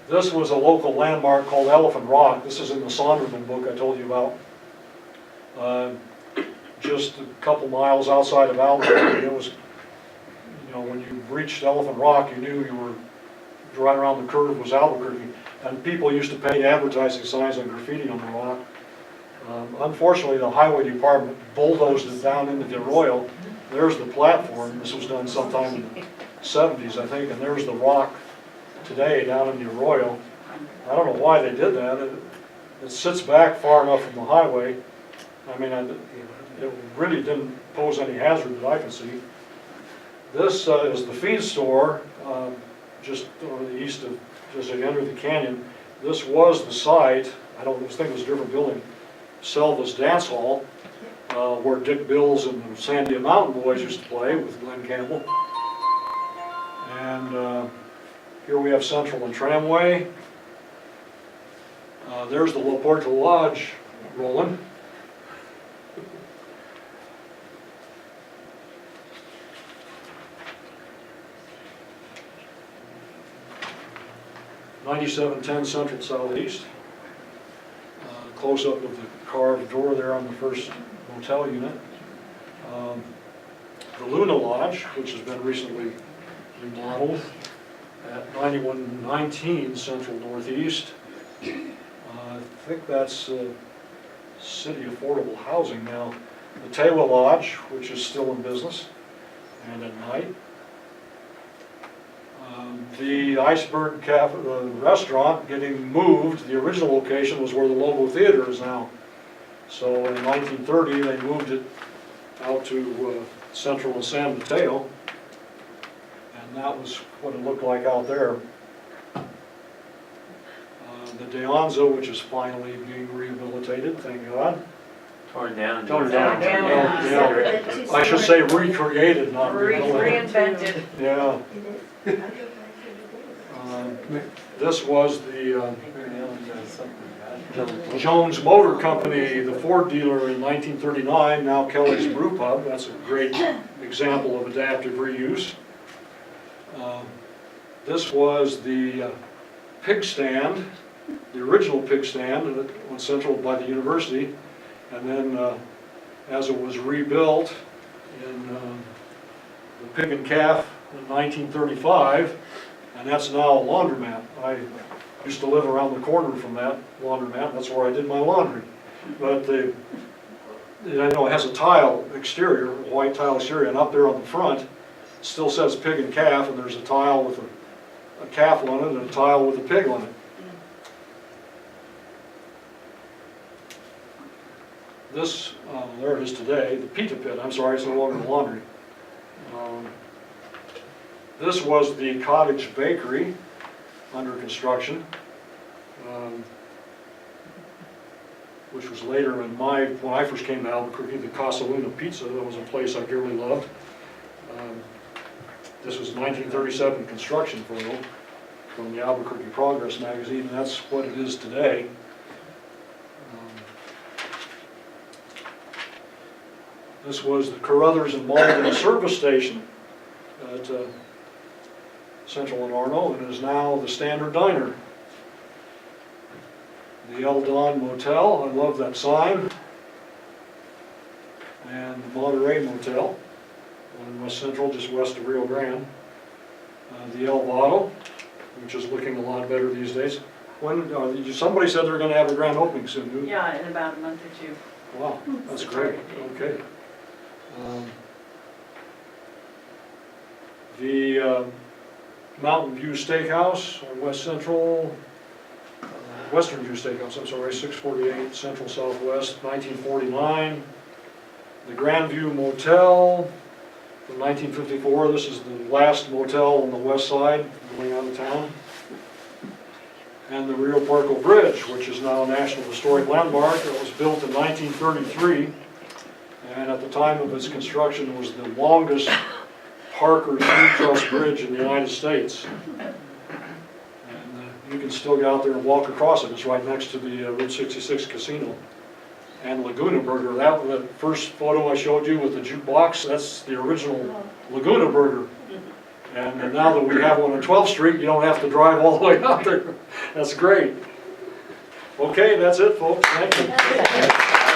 This was a local landmark called Elephant Rock. This is in the Sonderman book I told you about. Just a couple miles outside of Albuquerque. It was, when you reached Elephant Rock, you knew you were right around the curve was Albuquerque. And people used to paint advertising signs and graffiti on the rock. Unfortunately, the highway department bulldozed it down into the arroyo. There's the platform. This was done sometime in the 70s, I think, and there's the rock today down in the arroyo. I don't know why they did that. It sits back far enough from the highway. I mean, it really didn't pose any hazard that I can see. This is the feed store, just on the east of, just as you enter the canyon. This was the site, I think it was a different building, Selva's Dance Hall, where Dick Bills and the Sandia Mountain Boys used to play with Glenn Campbell. And here we have Central and Tramway. There's the La Puerta Lodge rolling. (9710) Central Southeast. Close-up of the carved door there on the first motel unit. The Luna Lodge, which has been recently remodeled at 9119 Central Northeast. I think that's city affordable housing now. The Tewa Lodge, which is still in business and at night. The Iceberg Cafe, restaurant, getting moved. The original location was where the Lobo Theater is now. So in 1930, they moved it out to Central and San Mateo. And that was what it looked like out there. The De Anza, which is finally being rehabilitated, thank God. Torn down. Torn down. Yeah. I should say recreated, not rehabilitated. Reinvented. Yeah. This was the Jones Motor Company, the Ford dealer in 1939, now Kelly's Brew Pub. That's a great example of adaptive reuse. This was the pig stand, the original pig stand on Central by the university. And then as it was rebuilt in the Pig and Calf in 1935, and that's now a laundromat. I used to live around the corner from that laundromat. That's where I did my laundry. But I know it has a tile exterior, a white tile exterior, and up there on the front, it still says Pig and Calf, and there's a tile with a calf on it and a tile with a pig on it. This, there it is today, the pita pit. I'm sorry, it's no longer the laundry. This was the cottage bakery under construction, which was later in when I first came to Albuquerque, the Casa Luna Pizza. That was a place I dearly loved. This was 1937 construction photo from the Albuquerque Progress magazine, and that's what it is today. This was the Carruthers and Malden service station at Central and Arno, and is now the Standard Diner. The El Don Motel, I love that sign. And the Monterey Motel on West Central, just west of Rio Grande. The El Vado, which is looking a lot better these days. Somebody said they're going to have a grand opening soon, didn't they? Yeah, in about a month or two. Wow, that's great, okay. The Mountain View Steakhouse on West Central, Western View Steakhouse, I'm sorry, 648 Central Southwest, 1949. The Grandview Motel from 1954. This is the last motel on the west side going out of town. And the Rio Parco Bridge, which is now a National Historic Landmark. It was built in 1933. And at the time of its construction, it was the longest Parker Street Truss Bridge in the United States. And you can still get out there and walk across it. It's right next to the Route 66 casino. And Laguna Burger, that first photo I showed you with the jukebox, that's the original Laguna Burger. And now that we have one on 12th Street, you don't have to drive all the way out there. That's great. Okay, that's it, folks. Thank you.